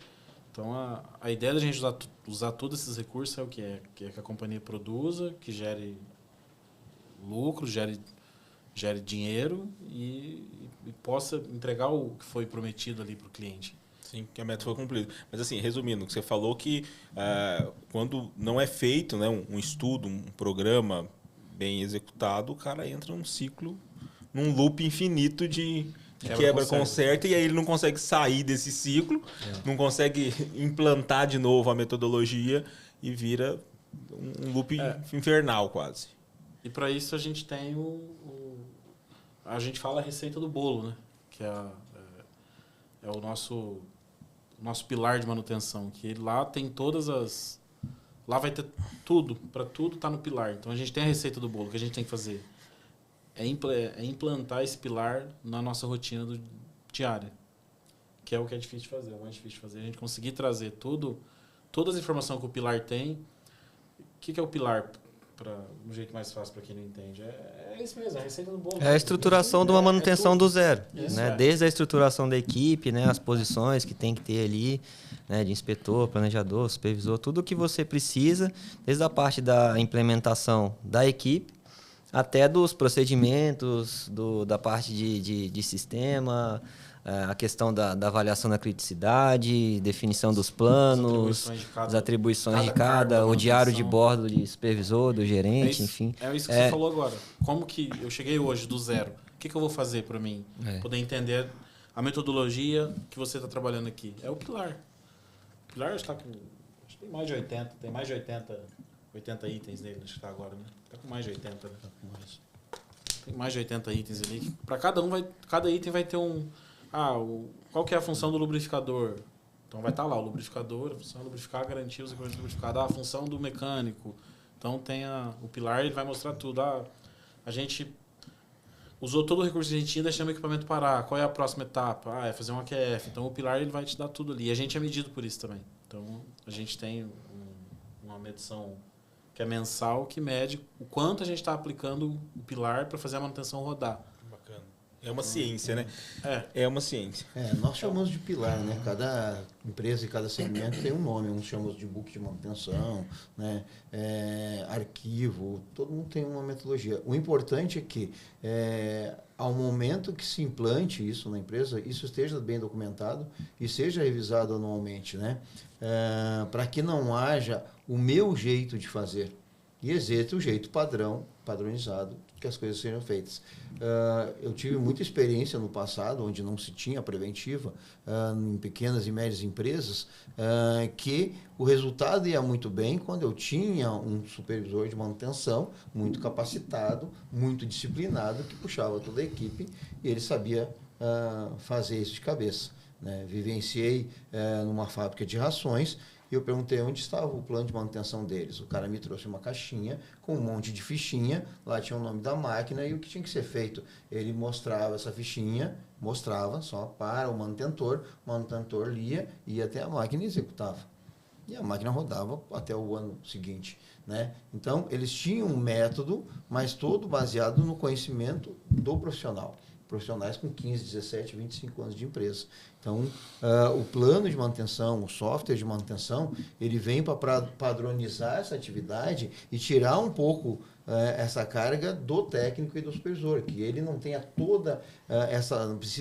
Então, a ideia da gente usar todos esses recursos é o que é? Que a companhia produza, que gere lucro, gere dinheiro e possa entregar o que foi prometido ali para o cliente. Sim, que a meta foi cumprida. Mas assim, resumindo, você falou que quando não é feito, né, um estudo, um programa bem executado, o cara entra num ciclo, num loop infinito de quebra, conserta, e aí ele não consegue sair desse ciclo, não consegue implantar de novo a metodologia e vira um loop infernal quase. E para isso a gente tem a gente fala a receita do bolo, né? Que é o nosso pilar de manutenção, que lá tem todas as... Lá vai ter tudo, para tudo tá no pilar. Então a gente tem a receita do bolo, o que a gente tem que fazer é implantar esse pilar na nossa rotina diária, que é o que é difícil de fazer, é o mais difícil de fazer. A gente conseguir trazer todas as informações que o pilar tem. O que é o pilar? um jeito mais fácil para quem não entende. É isso mesmo, a receita do bolo. É a estruturação de uma manutenção do zero, Isso, né? Desde a estruturação da equipe, né? As posições que tem que ter ali, né? De inspetor, planejador, supervisor, tudo o que você precisa, desde a parte da implementação da equipe até dos procedimentos, da parte de sistema, a questão da avaliação da criticidade, definição dos planos, as atribuições de cada, o diário de bordo de supervisor, do gerente, enfim. É isso que você falou agora. Como que eu cheguei hoje do zero? O que eu vou fazer para mim? Poder entender a metodologia que você está trabalhando aqui. É o pilar. O pilar está com... Acho que tem mais de 80. Tem mais de 80 itens nele, acho que está agora, né? Está com mais de 80, né? Tem mais de 80 itens ali. Para cada item vai ter um... qual que é a função do lubrificador? Então vai estar lá o lubrificador, a função é lubrificar, garantir os equipamentos lubrificados. A função do mecânico. Então tem o pilar, ele vai mostrar tudo. A gente usou todo o recurso que a gente tinha, deixamos o equipamento parar. Qual é a próxima etapa? É fazer um AQF. Então o pilar ele vai te dar tudo ali. E a gente é medido por isso também. Então a gente tem uma medição que é mensal, que mede o quanto a gente está aplicando o pilar para fazer a manutenção rodar. Bacana. É uma ciência, né? É uma ciência. Nós chamamos de pilar, né? Cada empresa e cada segmento tem um nome. Uns chamamos de book de manutenção, né? Arquivo, todo mundo tem uma metodologia. O importante é que, ao momento que se implante isso na empresa, isso esteja bem documentado e seja revisado anualmente, né? Para que não haja o meu jeito de fazer e existe o jeito padronizado que as coisas sejam feitas. Eu tive muita experiência no passado, onde não se tinha preventiva, em pequenas e médias empresas, que o resultado ia muito bem quando eu tinha um supervisor de manutenção muito capacitado, muito disciplinado, que puxava toda a equipe e ele sabia fazer isso de cabeça, né? Vivenciei numa fábrica de rações. E eu perguntei onde estava o plano de manutenção deles. O cara me trouxe uma caixinha com um monte de fichinha, lá tinha o nome da máquina e o que tinha que ser feito. Ele mostrava essa fichinha, mostrava só para o manutentor lia, ia até a máquina e executava. E a máquina rodava até o ano seguinte, né? Então, eles tinham um método, mas todo baseado no conhecimento do profissional. Profissionais com 15, 17, 25 anos de empresa. Então, o plano de manutenção, o software de manutenção, ele vem para padronizar essa atividade e tirar um pouco essa carga do técnico e do supervisor, que ele não tenha toda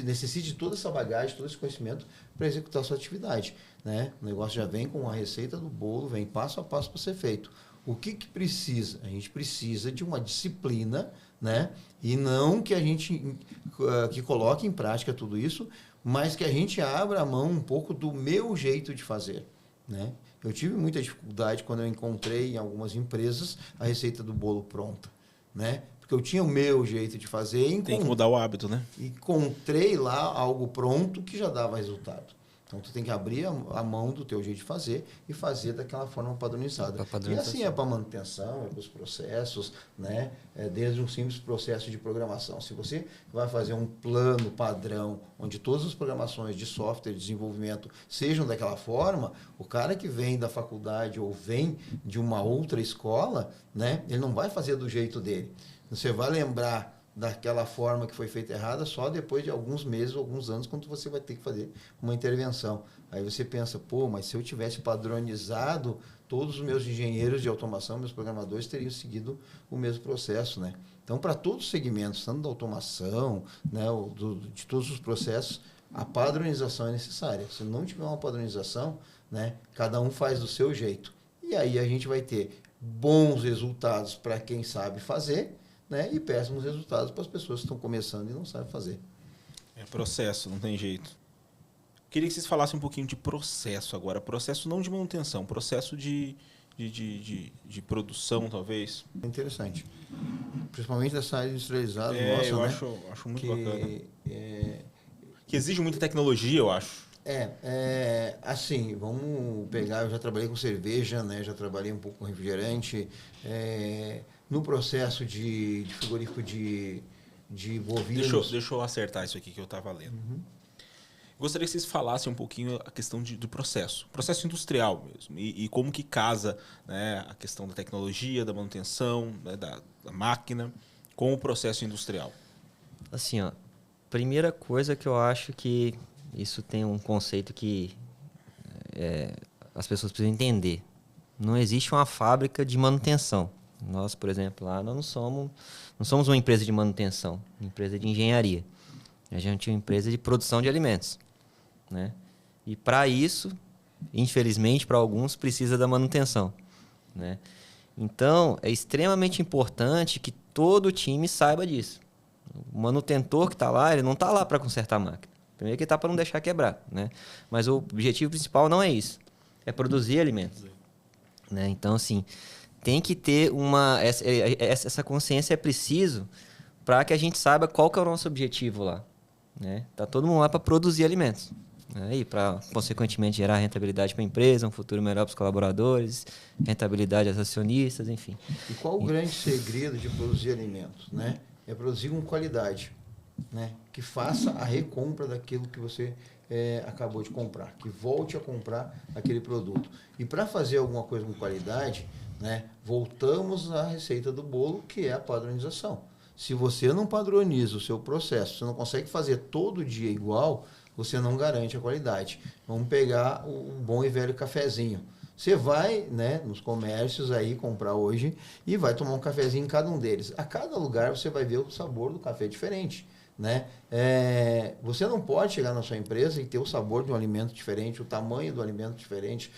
necessite de toda essa bagagem, todo esse conhecimento para executar a sua atividade, né? O negócio já vem com a receita do bolo, vem passo a passo para ser feito. O que precisa? A gente precisa de uma disciplina, né? E não que a gente que coloque em prática tudo isso, mas que a gente abra a mão um pouco do meu jeito de fazer, né? Eu tive muita dificuldade quando eu encontrei em algumas empresas a receita do bolo pronta, né? Porque eu tinha o meu jeito de fazer e tem que mudar o hábito, né? Encontrei lá algo pronto que já dava resultado. Então, tu tem que abrir a mão do teu jeito de fazer e fazer daquela forma padronizada. E assim é para manutenção, é para os processos, né? Desde um simples processo de programação. Se você vai fazer um plano padrão, onde todas as programações de software, de desenvolvimento sejam daquela forma, o cara que vem da faculdade ou vem de uma outra escola, né? Ele não vai fazer do jeito dele. Você vai lembrar daquela forma que foi feita errada só depois de alguns meses, alguns anos, quando você vai ter que fazer uma intervenção. Aí você pensa, mas se eu tivesse padronizado, todos os meus engenheiros de automação, meus programadores teriam seguido o mesmo processo, né? Então, para todos os segmentos, tanto da automação, né, de todos os processos, a padronização é necessária. Se não tiver uma padronização, né, cada um faz do seu jeito. E aí a gente vai ter bons resultados para quem sabe fazer, né? E péssimos resultados para as pessoas que estão começando e não sabem fazer. É processo, não tem jeito. Queria que vocês falassem um pouquinho de processo agora. Processo não de manutenção, processo de produção, talvez. É interessante. Principalmente dessa área industrializada nossa, eu né? acho muito bacana. Que exige muita tecnologia, eu acho. Assim, vamos pegar, eu já trabalhei com cerveja, né? Já trabalhei um pouco com refrigerante. No processo de frigorífico de bovino. Deixa eu acertar isso aqui que eu estava lendo. Gostaria que vocês falassem um pouquinho a questão do processo industrial mesmo, e como que casa, né, a questão da tecnologia, da manutenção, né, da máquina com o processo industrial. Assim, ó, primeira coisa que eu acho que isso tem um conceito que as pessoas precisam entender. Não existe uma fábrica de manutenção. Nós, por exemplo, lá nós não somos uma empresa de manutenção, uma empresa de engenharia. A gente é uma empresa de produção de alimentos, né? E para isso, infelizmente, para alguns, precisa da manutenção, né? Então, é extremamente importante que todo time saiba disso. O manutentor que está lá, ele não está lá para consertar a máquina. Primeiro que ele está para não deixar quebrar, né? Mas o objetivo principal não é isso. É produzir alimentos, né? Então, assim, tem que ter essa consciência é preciso para que a gente saiba qual que é o nosso objetivo lá, né? Tá todo mundo lá para produzir alimentos, né? E para, consequentemente, gerar rentabilidade para a empresa, um futuro melhor para os colaboradores, rentabilidade aos acionistas, enfim. E qual o grande segredo de produzir alimentos, né? É produzir com qualidade, né? Que faça a recompra daquilo que você acabou de comprar, que volte a comprar aquele produto. E para fazer alguma coisa com qualidade, né, voltamos à receita do bolo, que é a padronização. Se você não padroniza o seu processo, você não consegue fazer todo dia igual, você não garante a qualidade. Vamos pegar o bom e velho cafezinho. Você vai, né, nos comércios aí comprar hoje e vai tomar um cafezinho em cada um deles. A cada lugar você vai ver o sabor do café diferente, né? Você não pode chegar na sua empresa e ter o sabor de um alimento diferente, o tamanho do alimento diferente,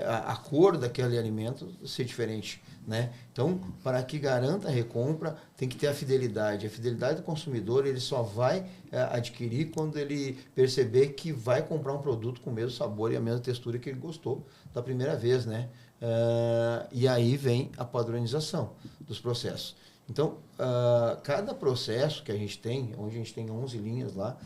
a cor daquele alimento ser diferente, né? Então, para que garanta a recompra, tem que ter a fidelidade. A fidelidade do consumidor, ele só vai adquirir quando ele perceber que vai comprar um produto com o mesmo sabor e a mesma textura que ele gostou da primeira vez, né? E aí vem a padronização dos processos. Então, cada processo que a gente tem, onde a gente tem 11 linhas lá,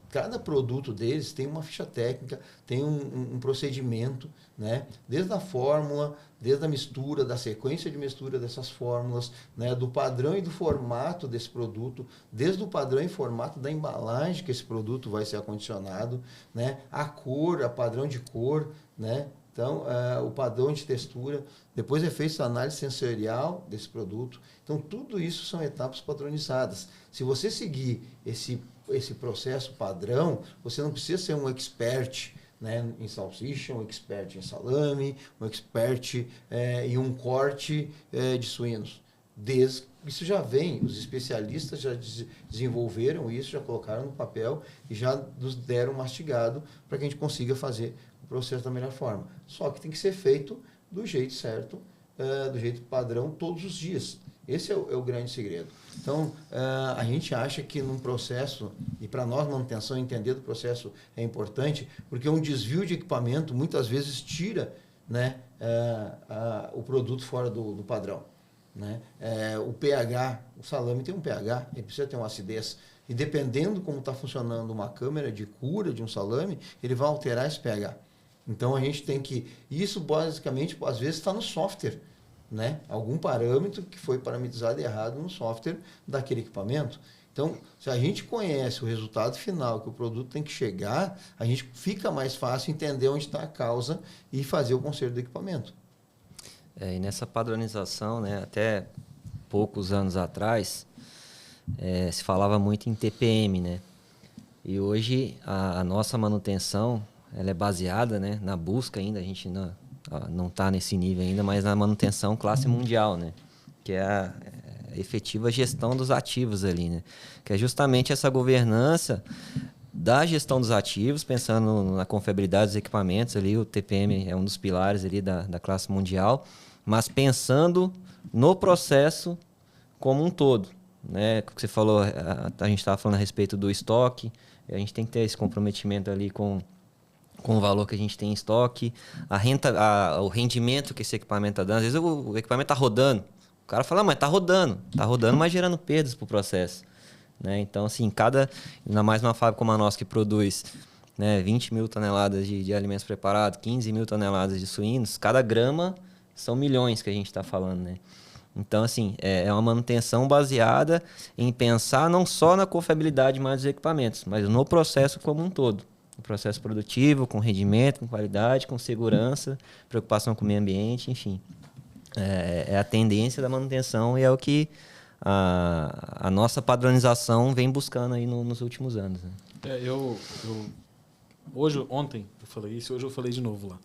cada produto deles tem uma ficha técnica, tem um procedimento, né? Desde a fórmula, desde a mistura, da sequência de mistura dessas fórmulas, né? Do padrão e do formato desse produto, desde o padrão e formato da embalagem que esse produto vai ser acondicionado, né? A cor, a padrão de cor, né? Então, o padrão de textura, depois é feita a análise sensorial desse produto. Então, tudo isso são etapas padronizadas. Se você seguir esse processo padrão, você não precisa ser um expert, né, em salsicha, um expert em salame, um expert em um corte de suínos. Isso já vem, os especialistas já desenvolveram isso, já colocaram no papel e já nos deram mastigado para que a gente consiga fazer processo da melhor forma. Só que tem que ser feito do jeito certo, do jeito padrão, todos os dias. Esse é o grande segredo. Então, a gente acha que num processo, e para nós manutenção, entender do processo é importante, porque um desvio de equipamento muitas vezes tira, né, o produto fora do padrão, né? O pH, o salame tem um pH, ele precisa ter uma acidez. E dependendo como está funcionando uma câmera de cura de um salame, ele vai alterar esse pH. Então, a gente tem que... Isso, basicamente, às vezes está no software, né? Algum parâmetro que foi parametrizado errado no software daquele equipamento. Então, se a gente conhece o resultado final que o produto tem que chegar, a gente fica mais fácil entender onde está a causa e fazer o conserto do equipamento. E nessa padronização, né, até poucos anos atrás, se falava muito em TPM, né? E hoje a nossa manutenção ela é baseada, né, na busca ainda, a gente não está nesse nível ainda, mas na manutenção classe mundial, né? Que é a efetiva gestão dos ativos ali, né? Que é justamente essa governança da gestão dos ativos, pensando na confiabilidade dos equipamentos ali, o TPM é um dos pilares ali da classe mundial, mas pensando no processo como um todo, né? O que você falou, a gente estava falando a respeito do estoque, a gente tem que ter esse comprometimento ali com o valor que a gente tem em estoque, o rendimento que esse equipamento está dando. Às vezes o equipamento está rodando, o cara fala, mas está rodando, mas gerando perdas para o processo, né? Então, assim, ainda mais numa fábrica como a nossa que produz, né, 20 mil toneladas de alimentos preparados, 15 mil toneladas de suínos, cada grama são milhões que a gente está falando, né? Então, assim, é uma manutenção baseada em pensar não só na confiabilidade mais dos equipamentos, mas no processo como um todo. O processo produtivo, com rendimento, com qualidade, com segurança, preocupação com o meio ambiente, enfim. É a tendência da manutenção e é o que a nossa padronização vem buscando aí nos últimos anos. Né? Ontem eu falei isso, hoje eu falei de novo lá.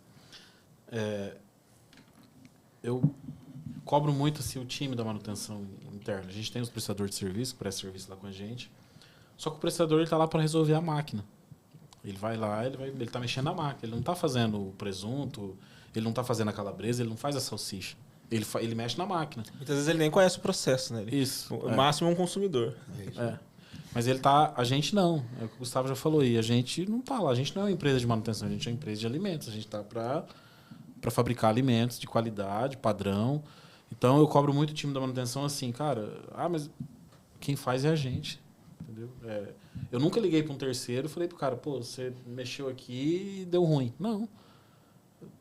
Eu cobro muito assim, o time da manutenção interna. A gente tem os prestadores de serviço, que prestam serviço lá com a gente. Só que o prestador está lá para resolver a máquina. Ele vai lá, ele está mexendo na máquina. Ele não está fazendo o presunto, ele não está fazendo a calabresa, ele não faz a salsicha. Ele mexe na máquina. Muitas vezes ele nem conhece o processo, né? Isso. O máximo é um consumidor. Mas ele tá. A gente não. É o que o Gustavo já falou aí. A gente não tá lá. A gente não é uma empresa de manutenção, a gente é uma empresa de alimentos. A gente tá para fabricar alimentos de qualidade, padrão. Então eu cobro muito o time da manutenção assim, cara, mas quem faz é a gente. Entendeu? Eu nunca liguei para um terceiro e falei pro cara, pô, você mexeu aqui e deu ruim. Não.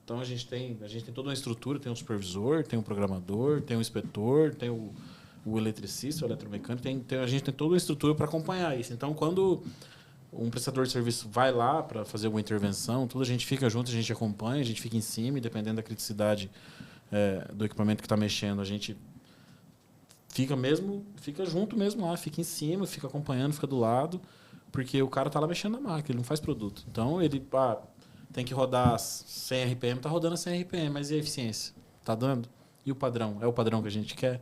Então a gente tem toda uma estrutura, tem um supervisor, tem um programador, tem um inspetor, tem o eletricista, o eletromecânico, a gente tem toda uma estrutura para acompanhar isso. Então quando um prestador de serviço vai lá para fazer alguma intervenção, tudo a gente fica junto, a gente acompanha, a gente fica em cima, e dependendo da criticidade do equipamento que está mexendo, a gente fica junto mesmo lá, fica em cima, fica acompanhando, fica do lado, porque o cara está lá mexendo na máquina, ele não faz produto. Então ele tem que rodar 100 RPM, está rodando a 100 RPM, mas e a eficiência? Está dando? E o padrão? É o padrão que a gente quer?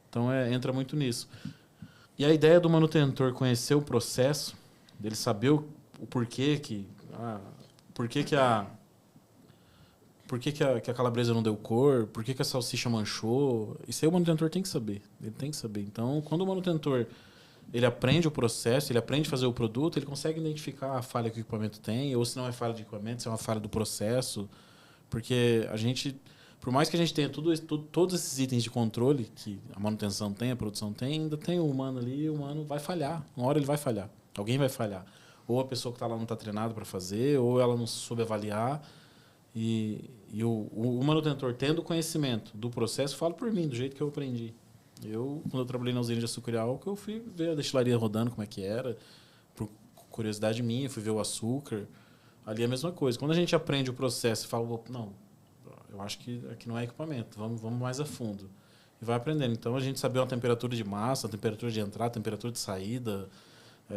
Então entra muito nisso. E a ideia do manutentor conhecer o processo, dele saber o porquê que a calabresa não deu cor, por que a salsicha manchou, isso aí o manutentor tem que saber. Ele tem que saber. Então, quando o manutentor ele aprende o processo, ele aprende a fazer o produto, ele consegue identificar a falha que o equipamento tem, ou se não é falha de equipamento, se é uma falha do processo. Porque a gente, por mais que a gente tenha todos esses itens de controle que a manutenção tem, a produção tem, ainda tem o humano ali, e o humano vai falhar. Uma hora ele vai falhar. Alguém vai falhar. Ou a pessoa que está lá não está treinada para fazer, ou ela não soube avaliar. E o manutentor, tendo conhecimento do processo, falo por mim, do jeito que eu aprendi. Quando eu trabalhei na usina de açúcar e álcool, eu fui ver a destilaria rodando, como é que era. Por curiosidade minha, fui ver o açúcar. Ali é a mesma coisa. Quando a gente aprende o processo e fala, não, eu acho que aqui não é equipamento, vamos mais a fundo. E vai aprendendo. Então, a gente saber a temperatura de massa, a temperatura de entrada, a temperatura de saída,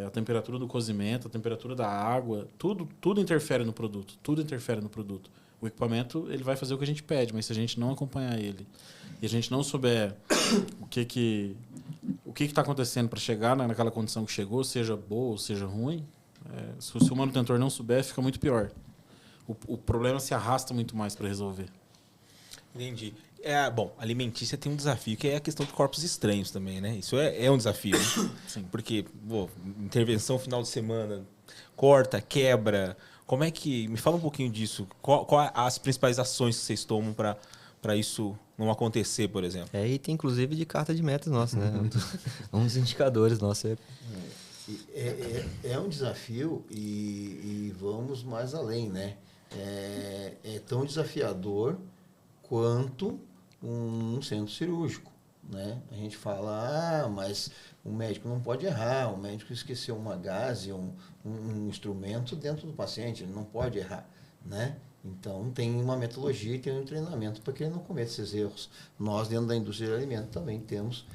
a temperatura do cozimento, a temperatura da água, tudo interfere no produto. Tudo interfere no produto. O equipamento ele vai fazer o que a gente pede, mas se a gente não acompanhar ele e a gente não souber o que está acontecendo para chegar naquela condição que chegou, seja boa ou seja ruim, se o manutentor não souber, fica muito pior. O problema se arrasta muito mais para resolver. Entendi. Bom, alimentícia tem um desafio, que é a questão de corpos estranhos também, né? Isso é um desafio. Né? Sim. Porque, intervenção final de semana, corta, quebra. Como é que... Me fala um pouquinho disso. Qual as principais ações que vocês tomam para isso não acontecer, por exemplo? Item, inclusive, de carta de metas nossa, né? Um dos indicadores nossos. É um desafio e vamos mais além, né? É tão desafiador quanto um centro cirúrgico, né? A gente fala, mas o médico não pode errar, o médico esqueceu uma gaze, um instrumento dentro do paciente, ele não pode errar, né? Então, tem uma metodologia e tem um treinamento para que ele não cometa esses erros. Nós, dentro da indústria de alimentos, também temos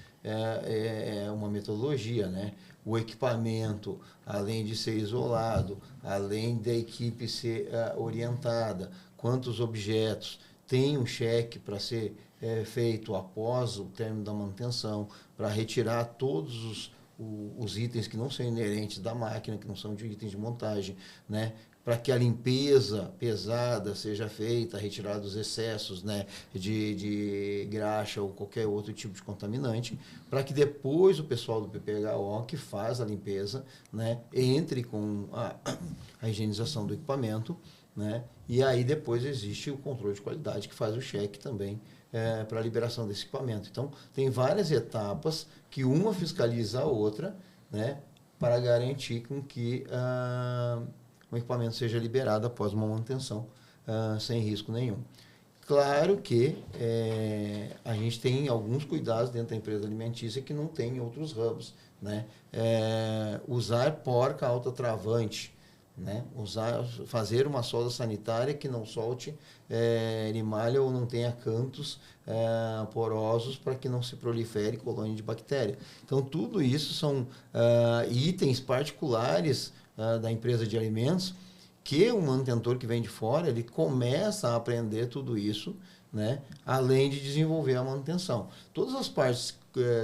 uma metodologia, né? O equipamento, além de ser isolado, além da equipe ser orientada, quantos objetos, tem um cheque para ser feito após o término da manutenção, para retirar todos os itens que não são inerentes da máquina, que não são de itens de montagem, né? Para que a limpeza pesada seja feita, retirar dos excessos, né, de graxa ou qualquer outro tipo de contaminante, para que depois o pessoal do PPHO, que faz a limpeza, né, entre com a higienização do equipamento, né, e aí depois existe o controle de qualidade, que faz o cheque também para a liberação desse equipamento. Então, tem várias etapas que uma fiscaliza a outra, né, para garantir com que o equipamento seja liberado após uma manutenção sem risco nenhum. Claro que a gente tem alguns cuidados dentro da empresa alimentícia que não tem em outros ramos, né? Usar porca alta-travante, né? Fazer uma solda sanitária que não solte limalha ou não tenha cantos porosos para que não se prolifere colônia de bactéria. Então, tudo isso são itens particulares da empresa de alimentos que o manutentor que vem de fora, ele começa a aprender tudo isso, né? Além de desenvolver a manutenção. Todas as partes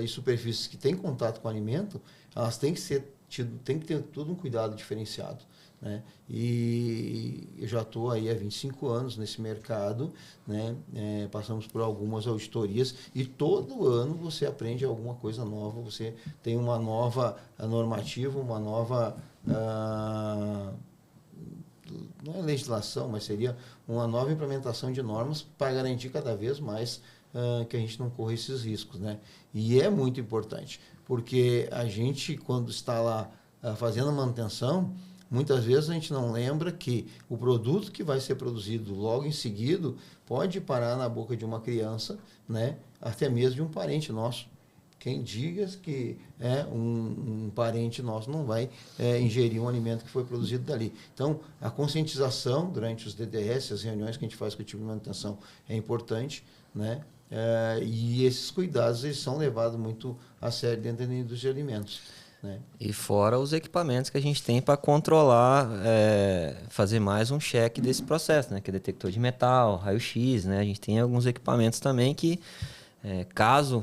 e superfícies que têm contato com o alimento, elas têm que ter todo um cuidado diferenciado, né? E eu já estou aí há 25 anos nesse mercado, né? Passamos por algumas auditorias e todo ano você aprende alguma coisa nova, você tem uma nova normativa, uma nova... não é legislação, mas seria uma nova implementação de normas para garantir cada vez mais que a gente não corra esses riscos, né? E é muito importante, porque a gente, quando está lá fazendo a manutenção, muitas vezes a gente não lembra que o produto que vai ser produzido logo em seguida pode parar na boca de uma criança, né? Até mesmo de um parente nosso. Quem diga que um parente nosso não vai ingerir um alimento que foi produzido dali. Então, a conscientização durante os DDS, as reuniões que a gente faz com o time de manutenção, é importante, né? E esses cuidados eles são levados muito a sério dentro da indústria de alimentos, né? E fora os equipamentos que a gente tem para controlar, fazer mais um cheque desse processo, né? Que é detector de metal, raio-x, né? A gente tem alguns equipamentos também que, caso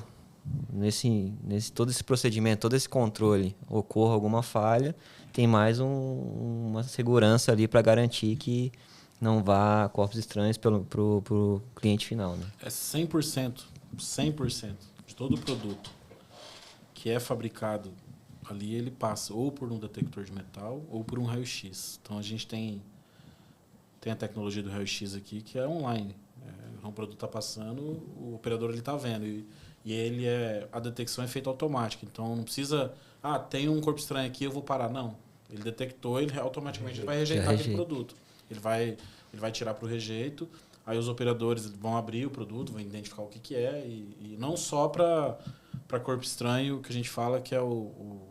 todo esse procedimento, todo esse controle ocorra alguma falha, tem mais uma segurança ali para garantir que não vá corpos estranhos para o cliente final, né? É 100% de todo o produto que é fabricado ali, ele passa ou por um detector de metal ou por um raio-x. Então, a gente tem a tecnologia do raio-x aqui, que é online. Um produto está passando, o operador está vendo. E a detecção é feita automática. Então, não precisa... tem um corpo estranho aqui, eu vou parar. Não. Ele detectou, ele automaticamente vai rejeitar aquele produto. Ele vai tirar para o rejeito. Aí os operadores vão abrir o produto, vão identificar o que é. E não só para corpo estranho, que a gente fala que é o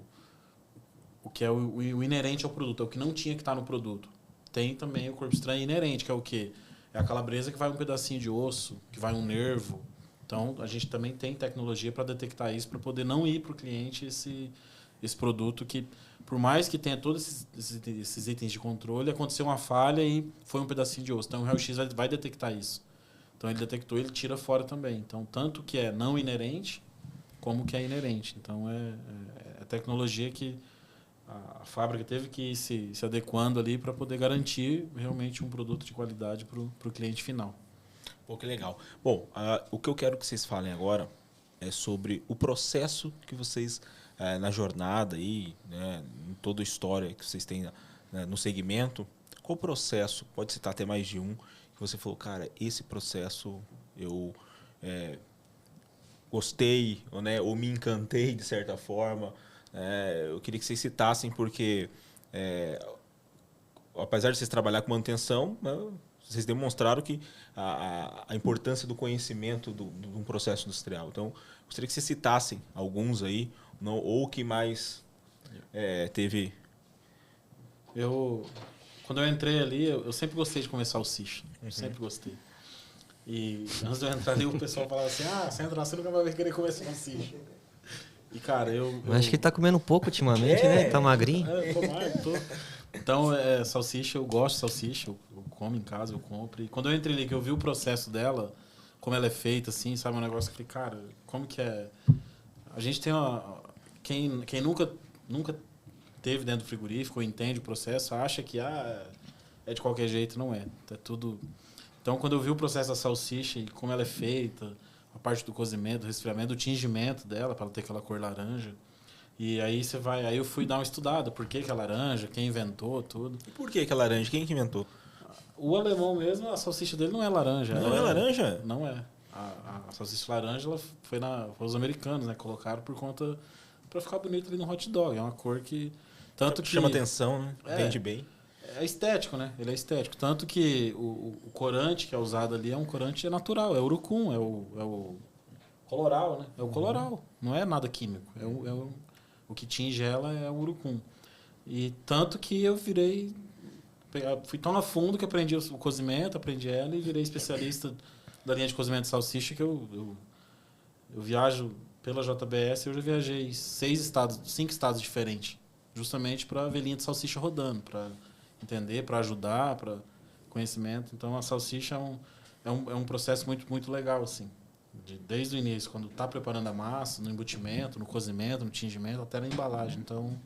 que é o inerente ao produto. É o que não tinha que estar no produto. Tem também o corpo estranho inerente, que é o quê? É a calabresa que vai um pedacinho de osso, que vai um nervo. Então, a gente também tem tecnologia para detectar isso, para poder não ir para o cliente esse produto que, por mais que tenha todos esses itens de controle, aconteceu uma falha e foi um pedacinho de osso. Então, o raio-x vai detectar isso. Então, ele detectou, ele tira fora também. Então, tanto que é não inerente, como que é inerente. Então, é tecnologia que a fábrica teve que ir se adequando ali para poder garantir realmente um produto de qualidade para o cliente final. Pô, que legal. Bom, o que eu quero que vocês falem agora é sobre o processo que vocês, na jornada aí, né, em toda a história que vocês têm no segmento, qual o processo, pode citar até mais de um, que você falou, cara, esse processo eu gostei, ou me encantei de certa forma. Eu queria que vocês citassem, porque apesar de vocês trabalhar com manutenção, vocês demonstraram que a importância do conhecimento de um processo industrial. Então, gostaria que vocês citassem alguns aí, ou que mais teve... Quando eu entrei ali, eu sempre gostei de comer salsicha. Sempre gostei. E antes de eu entrar ali, o pessoal falava assim, você entra lá, você nunca vai querer comer salsicha. E, cara, Acho que ele tá comendo pouco ultimamente, né? Tá magrinho. Tô. Então, salsicha, eu gosto de salsicha, eu como em casa, eu compro. E quando eu entrei ali, que eu vi o processo dela, como ela é feita, assim, sabe, um negócio que eu falei, cara, como que é... A gente tem quem nunca teve dentro do frigorífico, ou entende o processo, acha que é de qualquer jeito, não é. É tudo... Então, quando eu vi o processo da salsicha e como ela é feita, a parte do cozimento, do resfriamento, do tingimento dela, para ela ter aquela cor laranja. E aí aí eu fui dar uma estudada, por que é laranja, quem inventou, tudo. E por que é laranja? Quem que inventou? O alemão mesmo, a salsicha dele não é laranja. Não é laranja? Não é. A salsicha laranja ela foi os americanos, né? Colocaram por conta... para ficar bonito ali no hot dog. É uma cor que... Tanto que chama atenção, né? Entende bem. É estético, né? Ele é estético. Tanto que o corante que é usado ali é um corante natural, é urucum, é o coloral, né? É o coloral, não é nada químico. O que tinge ela é o urucum. E tanto que eu fui tão a fundo que aprendi o cozimento, aprendi ela e virei especialista da linha de cozimento de salsicha que eu viajo pela JBS, eu já viajei 5 estados diferentes, justamente para ver linha de salsicha rodando, para entender, para ajudar, para conhecimento. Então a salsicha é um processo muito, muito legal, assim. Desde o início, quando está preparando a massa, no embutimento, no cozimento, no tingimento, até na embalagem. Então,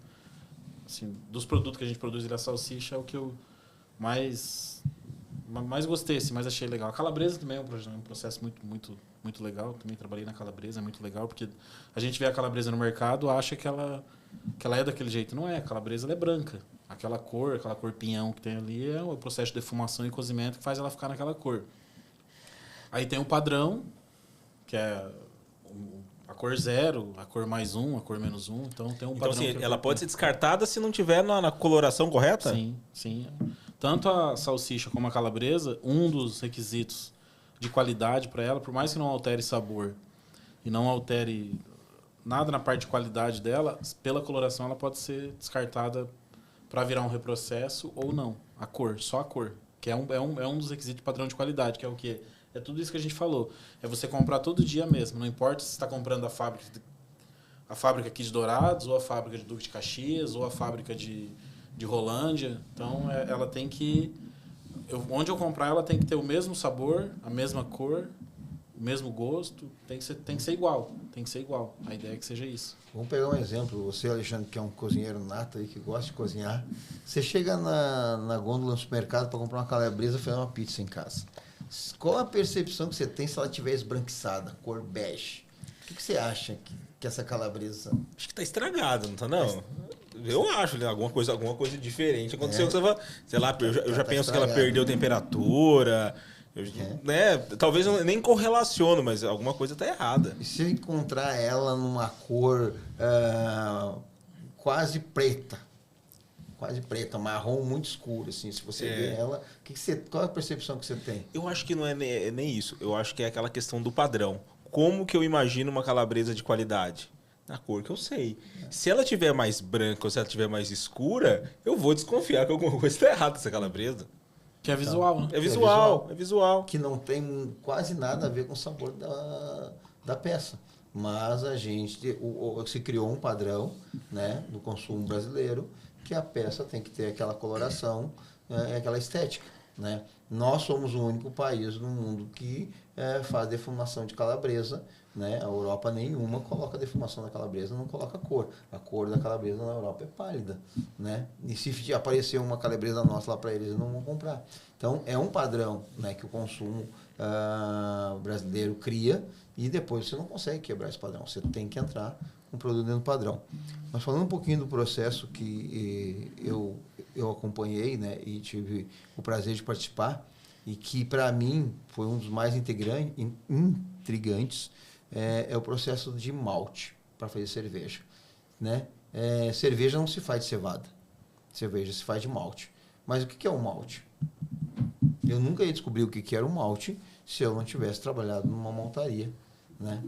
assim, dos produtos que a gente produz, a salsicha é o que eu mais gostei, assim, mais achei legal. A calabresa também é um processo muito, muito, muito legal. Também trabalhei na calabresa, é muito legal, porque a gente vê a calabresa no mercado, acha que ela é daquele jeito. Não é, a calabresa ela é branca. Aquela cor pinhão que tem ali é o processo de defumação e cozimento que faz ela ficar naquela cor. Aí tem o padrão, que é a cor 0, a cor +1, a cor -1. Então tem um padrão. Então, assim, ela pode ser descartada se não tiver na coloração correta? Sim, sim. Tanto a salsicha como a calabresa, um dos requisitos de qualidade para ela, por mais que não altere sabor e não altere nada na parte de qualidade dela, pela coloração ela pode ser descartada para virar um reprocesso ou não. A cor, só a cor. Que é um dos requisitos padrão de qualidade, que é o quê? É tudo isso que a gente falou. É você comprar todo dia mesmo. Não importa se você está comprando a fábrica aqui de Dourados, ou a fábrica de Duque de Caxias, ou a fábrica de Rolândia. Então, ela tem que... onde eu comprar, ela tem que ter o mesmo sabor, a mesma cor, o mesmo gosto. Tem que ser igual. Tem que ser igual. A ideia é que seja isso. Vamos pegar um exemplo. Você, Alexandre, que é um cozinheiro nato aí, que gosta de cozinhar. Você chega na gôndola no supermercado para comprar uma calabresa e fazer uma pizza em casa. Qual a percepção que você tem se ela estiver esbranquiçada, cor bege? O que você acha que essa calabresa... Acho que tá estragada, não tá não? Eu acho, né? Alguma coisa diferente aconteceu. Sei lá, eu já penso que ela perdeu temperatura. Né? Talvez eu nem correlaciono, mas alguma coisa tá errada. E se eu encontrar ela numa cor quase preta, marrom muito escuro, assim, se você vê ela, qual é a percepção que você tem? Eu acho que não é nem isso. Eu acho que é aquela questão do padrão. Como que eu imagino uma calabresa de qualidade? Na cor que eu sei. Se ela tiver mais branca ou se ela tiver mais escura, eu vou desconfiar que alguma coisa está errada nessa calabresa. Que é visual, né? É visual. Que não tem quase nada a ver com o sabor da peça. Mas a gente se criou um padrão, né, do consumo brasileiro, que a peça tem que ter aquela coloração, aquela estética, né? Nós somos o único país no mundo que faz defumação de calabresa, né? A Europa nenhuma coloca defumação da calabresa, não coloca cor. A cor da calabresa na Europa é pálida, né? E se aparecer uma calabresa nossa lá para eles não vão comprar. Então é um padrão, né, que o consumo brasileiro cria e depois você não consegue quebrar esse padrão. Você tem que entrar com o produto dentro do padrão. Mas falando um pouquinho do processo que eu acompanhei, né, e tive o prazer de participar, e que para mim foi um dos mais intrigantes, é o processo de malte para fazer cerveja, né? Cerveja não se faz de cevada, cerveja se faz de malte. Mas o que é o malte? Eu nunca ia descobrir o que era o malte se eu não tivesse trabalhado numa maltaria, né?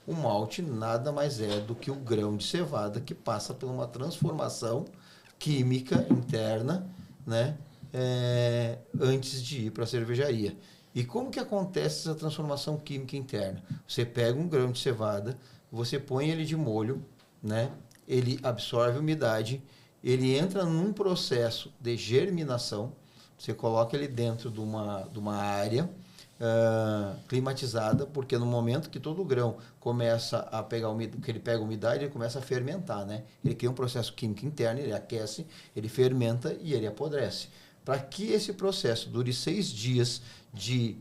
O malte nada mais é do que o grão de cevada que passa por uma transformação química interna, né? Antes de ir para a cervejaria. E como que acontece essa transformação química interna? Você pega um grão de cevada, você põe ele de molho, né? Ele absorve umidade, ele entra num processo de germinação, você coloca ele dentro de uma área climatizada, porque no momento que todo o grão começa a pegar umidade, que ele pega umidade, ele começa a fermentar, né? Ele cria um processo químico interno, ele aquece, ele fermenta e ele apodrece. Para que esse processo dure 6 dias de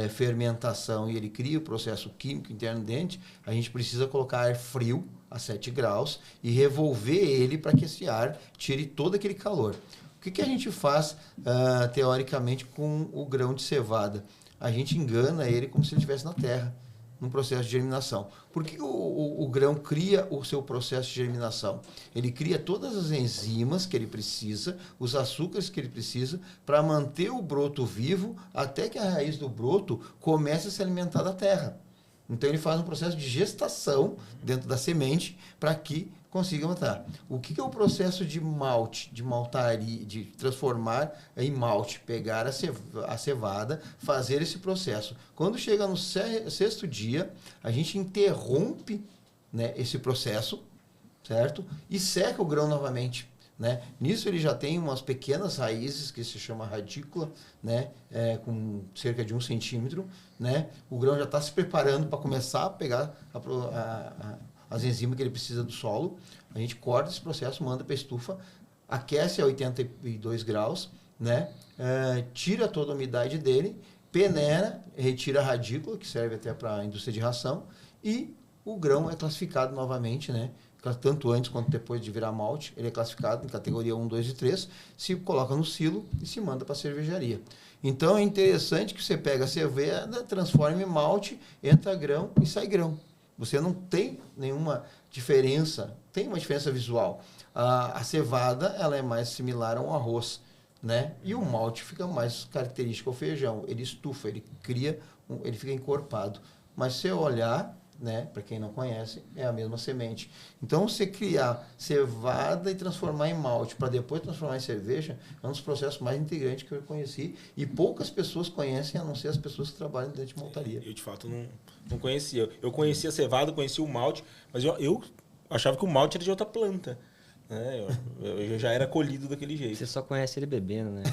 fermentação e ele cria o processo químico interno dentro, a gente precisa colocar ar frio a 7 graus e revolver ele para que esse ar tire todo aquele calor. O que a gente faz, teoricamente, com o grão de cevada? A gente engana ele como se ele estivesse na terra. no processo de germinação. Por que o grão cria o seu processo de germinação? Ele cria todas as enzimas que ele precisa, os açúcares que ele precisa, para manter o broto vivo até que a raiz do broto comece a se alimentar da terra. Então ele faz um processo de gestação dentro da semente para que consiga matar. O que é o processo de malte, de maltaria, de transformar em malte? Pegar a cevada, fazer esse processo. Quando chega no sexto dia, a gente interrompe, né, esse processo, certo? E seca o grão novamente. Né? Nisso ele já tem umas pequenas raízes que se chama radícula, né? Com cerca de 1 centímetro. Né? O grão já está se preparando para começar a pegar as enzimas que ele precisa do solo. A gente corta esse processo, manda para a estufa, aquece a 82 graus, né? Tira toda a umidade dele, peneira, retira a radícula, que serve até para a indústria de ração, e o grão é classificado novamente, né? Tanto antes quanto depois de virar malte, ele é classificado em categoria 1, 2 e 3, se coloca no silo e se manda para a cervejaria. Então é interessante que você pega a cerveja, transforma em malte, entra grão e sai grão. Você não tem nenhuma diferença, tem uma diferença visual. A cevada ela é mais similar a um arroz, né? E o malte fica mais característico ao feijão. Ele estufa, ele cria, ele fica encorpado. Mas se você olhar, né, para quem não conhece, é a mesma semente. Então, você criar cevada e transformar em malte para depois transformar em cerveja é um dos processos mais integrantes que eu conheci e poucas pessoas conhecem, a não ser as pessoas que trabalham dentro de maltaria. Eu, de fato, não conhecia. Eu conhecia a cevada, conhecia o malte, mas eu achava que o malte era de outra planta. Né? Eu já era colhido daquele jeito. Você só conhece ele bebendo, né?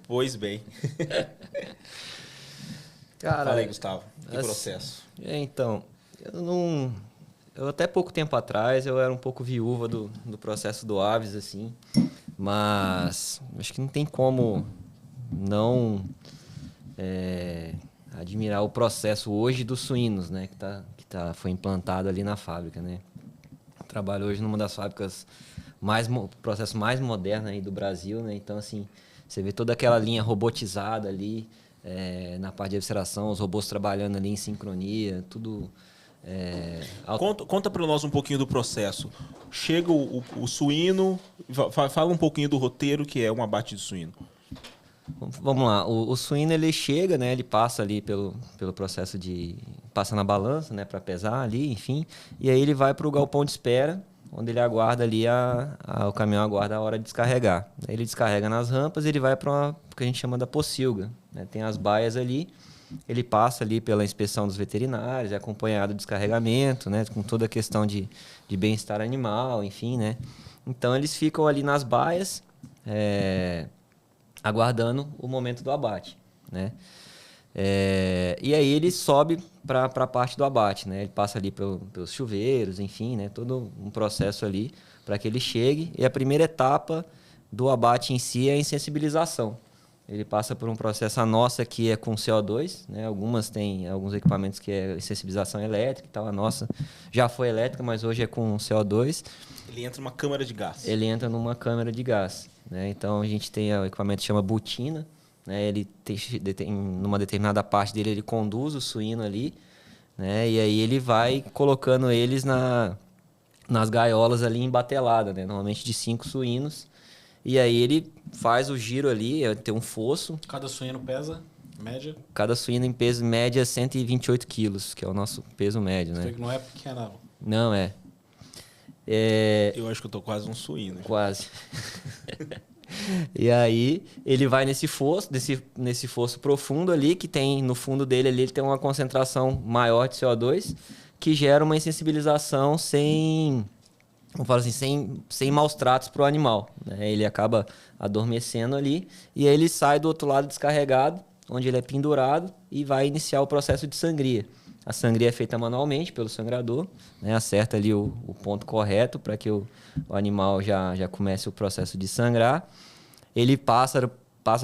Pois bem. Cara, fala aí, Gustavo. Que processo? Então, eu até pouco tempo atrás eu era um pouco viúva do processo do Aves, assim, mas acho que não tem como não admirar o processo hoje dos suínos, né, foi implantado ali na fábrica, né. Eu trabalho hoje numa das fábricas processo mais moderno aí do Brasil, né, então assim, você vê toda aquela linha robotizada ali, na parte de evisceração, os robôs trabalhando ali em sincronia, tudo... Conta para nós um pouquinho do processo. Chega o suíno, fala um pouquinho do roteiro que é um abate de suíno. Vamos lá, o suíno ele chega, né, ele passa ali pelo processo passa na balança, né, para pesar ali, enfim, e aí ele vai para o galpão de espera, onde ele aguarda ali, o caminhão aguarda a hora de descarregar. Aí ele descarrega nas rampas e ele vai para o que a gente chama da pocilga, né? Tem as baias ali, ele passa ali pela inspeção dos veterinários, é acompanhado do descarregamento, né? Com toda a questão de bem-estar animal, enfim, né? Então eles ficam ali nas baias, aguardando o momento do abate, né? E aí ele sobe para a parte do abate, né? Ele passa ali pelos chuveiros, enfim, né? Todo um processo ali para que ele chegue. E a primeira etapa do abate em si é a insensibilização. Ele passa por um processo, a nossa que é com CO2, né? Alguns equipamentos que é insensibilização elétrica e tal. A nossa já foi elétrica, mas hoje é com CO2. Ele entra numa câmara de gás. Ele entra numa câmara de gás, né? Então a gente tem o equipamento que chama butina, né? Ele tem numa determinada parte dele, ele conduz o suíno ali, né? E aí ele vai colocando eles nas gaiolas ali embatelada, né? Normalmente de 5 suínos. E aí ele faz o giro ali, tem um fosso. Cada suíno pesa, média? Cada suíno em peso média 128 quilos, que é o nosso peso médio, né? Não é pequena. Não, é. Eu acho que eu tô quase um suíno. Quase. E aí ele vai nesse fosso profundo ali, que tem no fundo dele ali, ele tem uma concentração maior de CO2, que gera uma insensibilização vamos falar assim, sem maus tratos para o animal, né? Ele acaba adormecendo ali e aí ele sai do outro lado descarregado, onde ele é pendurado e vai iniciar o processo de sangria. A sangria é feita manualmente pelo sangrador, né? Acerta ali o ponto correto para que o animal já comece o processo de sangrar. Ele passa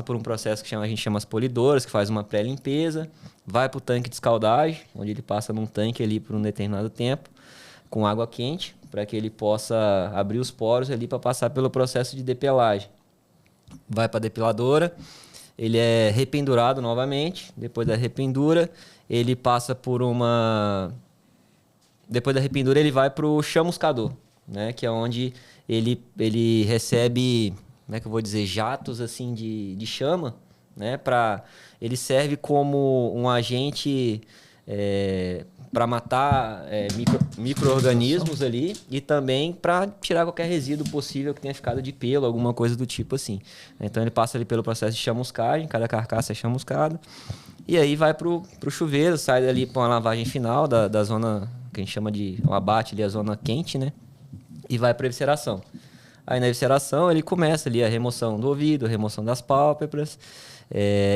por um processo que a gente chama as polidoras, que faz uma pré-limpeza, vai para o tanque de escaldagem, onde ele passa num tanque ali por um determinado tempo, com água quente, para que ele possa abrir os poros ali para passar pelo processo de depelagem. Vai para a depiladora ele é rependurado novamente. Depois da rependura, ele passa por uma... Depois da rependura, ele vai para o chamuscador, né? Que é onde ele recebe, como é que eu vou dizer, jatos assim de chama, né? Ele serve como um agente para matar micro-organismos ali e também para tirar qualquer resíduo possível que tenha ficado de pelo, alguma coisa do tipo assim. Então ele passa ali pelo processo de chamuscagem, cada carcaça é chamuscada, e aí vai pro chuveiro, sai dali para uma lavagem final da zona que a gente chama de um abate ali, a zona quente, né? E vai para evisceração. Aí na evisceração ele começa ali a remoção do ouvido, a remoção das pálpebras,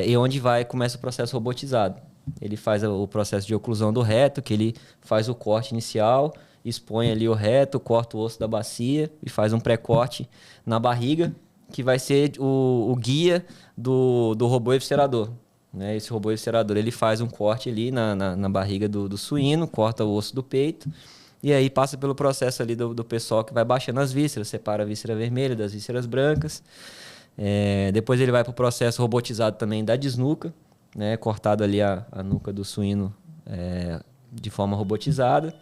e onde começa o processo robotizado. Ele faz o processo de oclusão do reto, que ele faz o corte inicial, expõe ali o reto, corta o osso da bacia e faz um pré-corte na barriga, que vai ser o guia do robô eviscerador. Né? Esse robô eviscerador ele faz um corte ali na barriga do suíno, corta o osso do peito, e aí passa pelo processo ali do pessoal que vai baixando as vísceras, separa a víscera vermelha das vísceras brancas. Depois ele vai para o processo robotizado também da desnuca, né? Cortado ali a nuca do suíno de forma robotizada.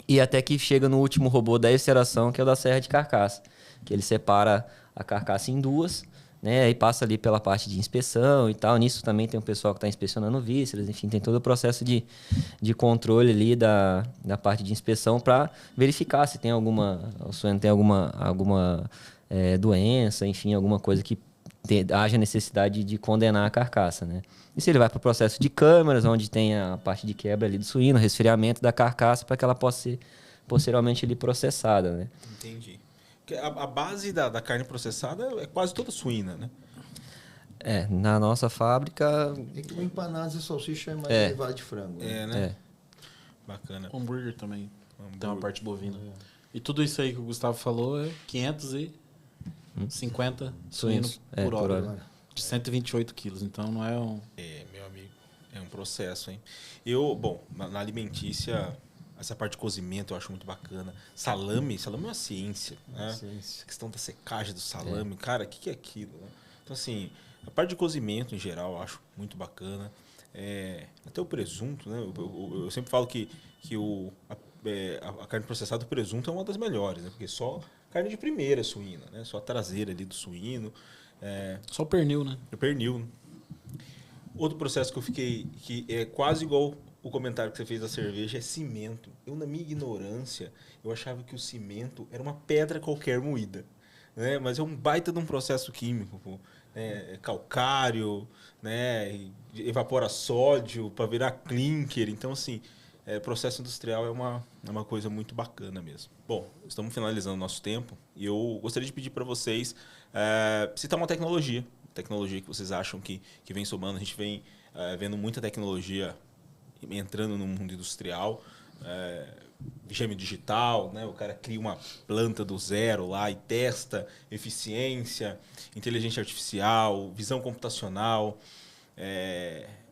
E até que chega no último robô da evisceração, que é o da serra de carcaça, que ele separa a carcaça em duas, né? Aí passa ali pela parte de inspeção e tal. Nisso também tem o pessoal que está inspecionando vísceras, enfim, tem todo o processo de controle ali da parte de inspeção para verificar se tem o suíno tem alguma doença, enfim, alguma coisa que haja necessidade de condenar a carcaça, né? E se ele vai para o processo de câmaras, onde tem a parte de quebra ali do suíno, resfriamento da carcaça para que ela possa ser posteriormente ali processada, né? Entendi. A base da carne processada é quase toda suína, né? Na nossa fábrica... O empanadas e salsicha é mais derivado de frango. Né? Bacana. Hambúrguer também. Tem uma parte bovina. E tudo isso aí que o Gustavo falou é 550 suínos por hora. De 128 quilos. Então não é um... Meu amigo. É um processo, hein? Na alimentícia... Essa parte de cozimento eu acho muito bacana. Salame é uma ciência, né? A questão da secagem do salame, cara, o que é aquilo? Né? Então, assim, a parte de cozimento em geral eu acho muito bacana. Até o presunto, né? Eu sempre falo que a carne processada, o presunto é uma das melhores, né? Porque só carne de primeira suína, né? Só a traseira ali do suíno. Só o pernil, né? O pernil. Outro processo que eu fiquei, que é quase igual o comentário que você fez da cerveja, é cimento. Eu, na minha ignorância, eu achava que o cimento era uma pedra qualquer moída, né? Mas é um baita de um processo químico, pô. Calcário, né? Evapora sódio para virar clinker. Então, assim, processo industrial é uma coisa muito bacana mesmo. Bom, estamos finalizando o nosso tempo e eu gostaria de pedir para vocês citar uma tecnologia que vocês acham que vem somando. A gente vem vendo muita tecnologia entrando no mundo industrial, gêmeo digital, né? O cara cria uma planta do zero lá e testa eficiência, inteligência artificial, visão computacional,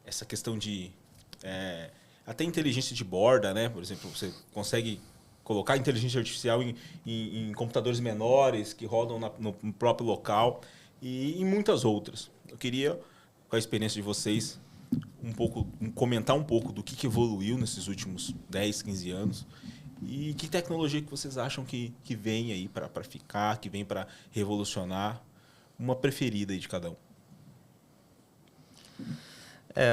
essa questão de até inteligência de borda, né? Por exemplo, você consegue colocar inteligência artificial em computadores menores que rodam no próprio local e em muitas outras. Eu queria, com a experiência de vocês, comentar um pouco do que evoluiu nesses últimos 10, 15 anos e que tecnologia que vocês acham que vem aí para ficar, que vem para revolucionar, uma preferida aí de cada um.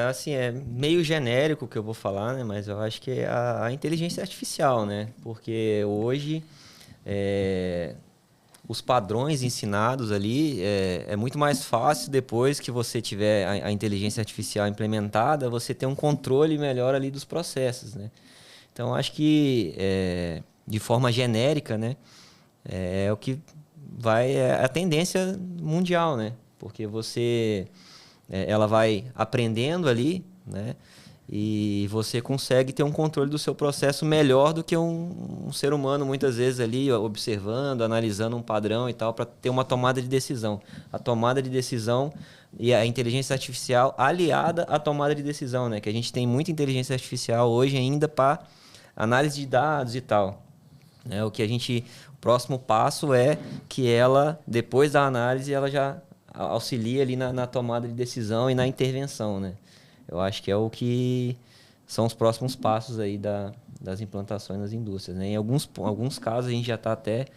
Assim, é meio genérico o que eu vou falar, né? Mas eu acho que é a inteligência artificial, né? Porque hoje os padrões ensinados ali, é muito mais fácil depois que você tiver a inteligência artificial implementada, você ter um controle melhor ali dos processos, né? Então, acho que, de forma genérica, né, é o que a tendência mundial, né? Porque ela vai aprendendo ali, né? E você consegue ter um controle do seu processo melhor do que um ser humano, muitas vezes ali observando, analisando um padrão e tal, para ter uma tomada de decisão. A tomada de decisão e a inteligência artificial aliada à tomada de decisão, né? Que a gente tem muita inteligência artificial hoje ainda para análise de dados e tal. O próximo passo é que ela, depois da análise, ela já auxilia ali na tomada de decisão e na intervenção, né? Eu acho que é o que são os próximos passos aí das implantações nas indústrias, né? Em alguns casos, a gente já está até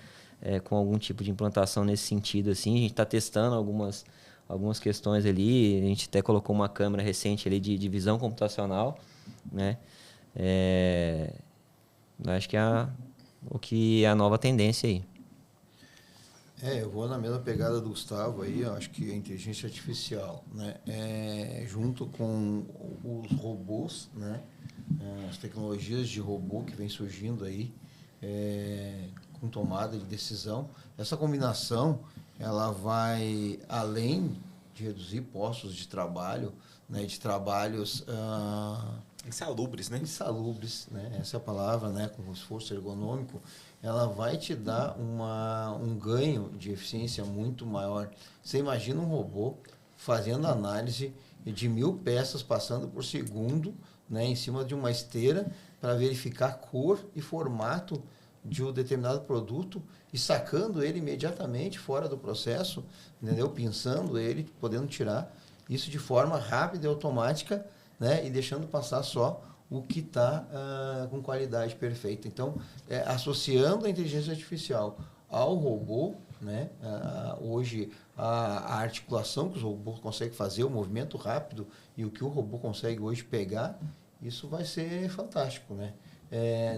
com algum tipo de implantação nesse sentido, assim. A gente está testando algumas questões ali. A gente até colocou uma câmera recente ali de visão computacional, né? Acho que o que é a nova tendência aí. Eu vou na mesma pegada do Gustavo aí, eu acho que a inteligência artificial, né, junto com os robôs, né, as tecnologias de robô que vem surgindo aí, com tomada de decisão, essa combinação, ela vai além de reduzir postos de trabalho, né, de trabalhos insalubres, né? Insalubres, né? Essa é a palavra, né? Com esforço ergonômico, ela vai te dar um ganho de eficiência muito maior. Você imagina um robô fazendo análise de 1000 peças passando por segundo, né? Em cima de uma esteira para verificar cor e formato de um determinado produto e sacando ele imediatamente fora do processo, entendeu? Pinçando ele, podendo tirar isso de forma rápida e automática, né? E deixando passar só o que está com qualidade perfeita. Então, associando a inteligência artificial ao robô, né? Hoje, a articulação que os robôs conseguem fazer, o movimento rápido e o que o robô consegue hoje pegar, isso vai ser fantástico, né?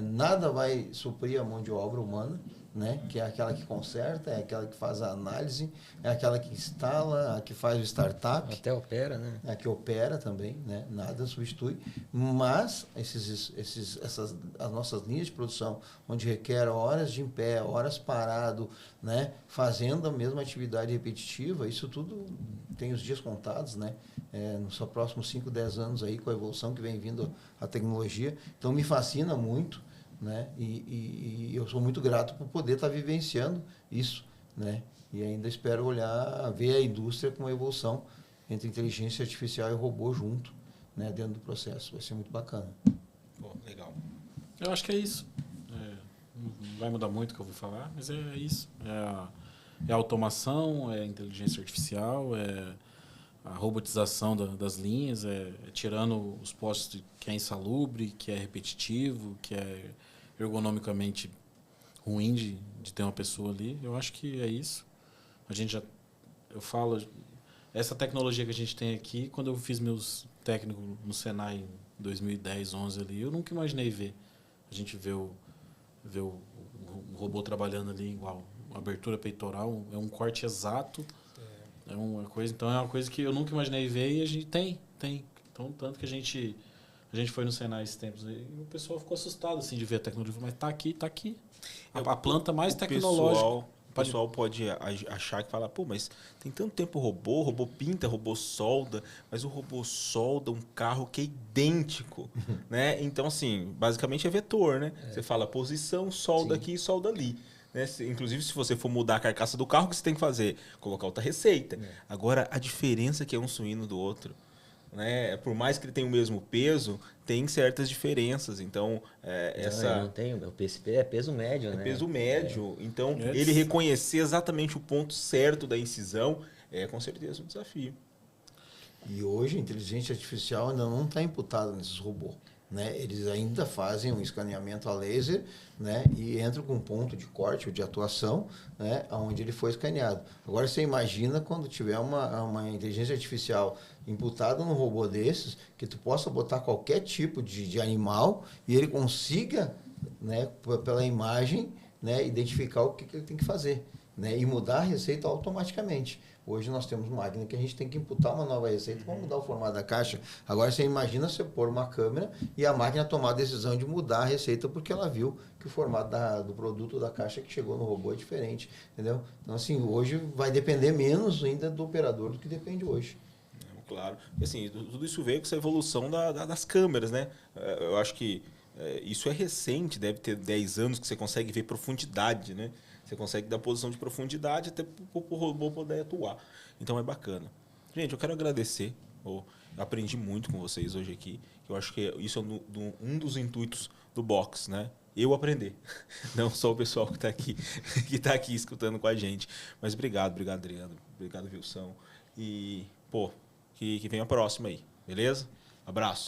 Nada vai suprir a mão de obra humana, né? Que é aquela que conserta, é aquela que faz a análise, é aquela que instala, a que faz o startup. Até opera, né? A que opera também, né? Nada substitui. Mas as nossas linhas de produção, onde requer horas de em pé, horas parado, né? Fazendo a mesma atividade repetitiva, isso tudo tem os dias contados, né? Nos próximos 5, 10 anos aí, com a evolução que vem vindo a tecnologia. Então, me fascina muito, né? E eu sou muito grato por poder estar vivenciando isso, né? E ainda espero ver a indústria com uma evolução entre inteligência artificial e robô junto, né? Dentro do processo. Vai ser muito bacana. Pô, legal. Eu acho que é isso. Não vai mudar muito o que eu vou falar, mas é isso. É a automação, é a inteligência artificial, é a robotização das linhas, tirando os postos que é insalubre, que é repetitivo, que é ergonomicamente ruim de ter uma pessoa ali. Eu acho que é isso. Eu falo, essa tecnologia que a gente tem aqui, quando eu fiz meus técnicos no Senai em 2010, 11 ali, eu nunca imaginei ver. A gente vê o robô trabalhando ali igual. Uma abertura peitoral, é um corte exato. É uma coisa que eu nunca imaginei ver e a gente tem. Então, tanto que a gente foi no Senai esses tempos e o pessoal ficou assustado assim, de ver a tecnologia. Mas tá aqui. A planta mais tecnológica. O pessoal pode achar que fala, pô, mas tem tanto tempo robô pinta, robô solda, mas o robô solda um carro que é idêntico, né? Então, assim, basicamente é vetor, né? Você fala posição, solda aqui e solda ali. Né? Inclusive, se você for mudar a carcaça do carro, o que você tem que fazer? Colocar outra receita. Agora, a diferença que é um suíno do outro, né? Por mais que ele tenha o mesmo peso, tem certas diferenças. Então, Não tem, o PSP é peso médio, né? É peso médio. Então, ele reconhecer exatamente o ponto certo da incisão é com certeza um desafio. E hoje a inteligência artificial ainda não está imputada nesses robôs, né? Eles ainda fazem um escaneamento a laser, né? E entram com um ponto de corte ou de atuação, né? Onde ele foi escaneado. Agora você imagina quando tiver uma inteligência artificial imputada num robô desses, que tu possa botar qualquer tipo de animal e ele consiga, né? Pela imagem, né? Identificar o que ele tem que fazer, né? E mudar a receita automaticamente. Hoje nós temos máquina que a gente tem que imputar uma nova receita para mudar o formato da caixa. Agora você imagina você pôr uma câmera e a máquina tomar a decisão de mudar a receita porque ela viu que o formato do produto da caixa que chegou no robô é diferente, entendeu? Então assim, hoje vai depender menos ainda do operador do que depende hoje. Claro. E, assim, tudo isso veio com essa evolução das câmeras, né? Eu acho que isso é recente, deve ter 10 anos que você consegue ver profundidade, né? Você consegue dar posição de profundidade até para o robô poder atuar. Então é bacana. Gente, eu quero agradecer. Eu aprendi muito com vocês hoje aqui. Eu acho que isso é um dos intuitos do Box, né? eu aprender. Não só o pessoal que está aqui escutando com a gente. Mas obrigado, Adriano. Obrigado, Wilson. E, pô, que venha a próxima aí. Beleza? Abraço.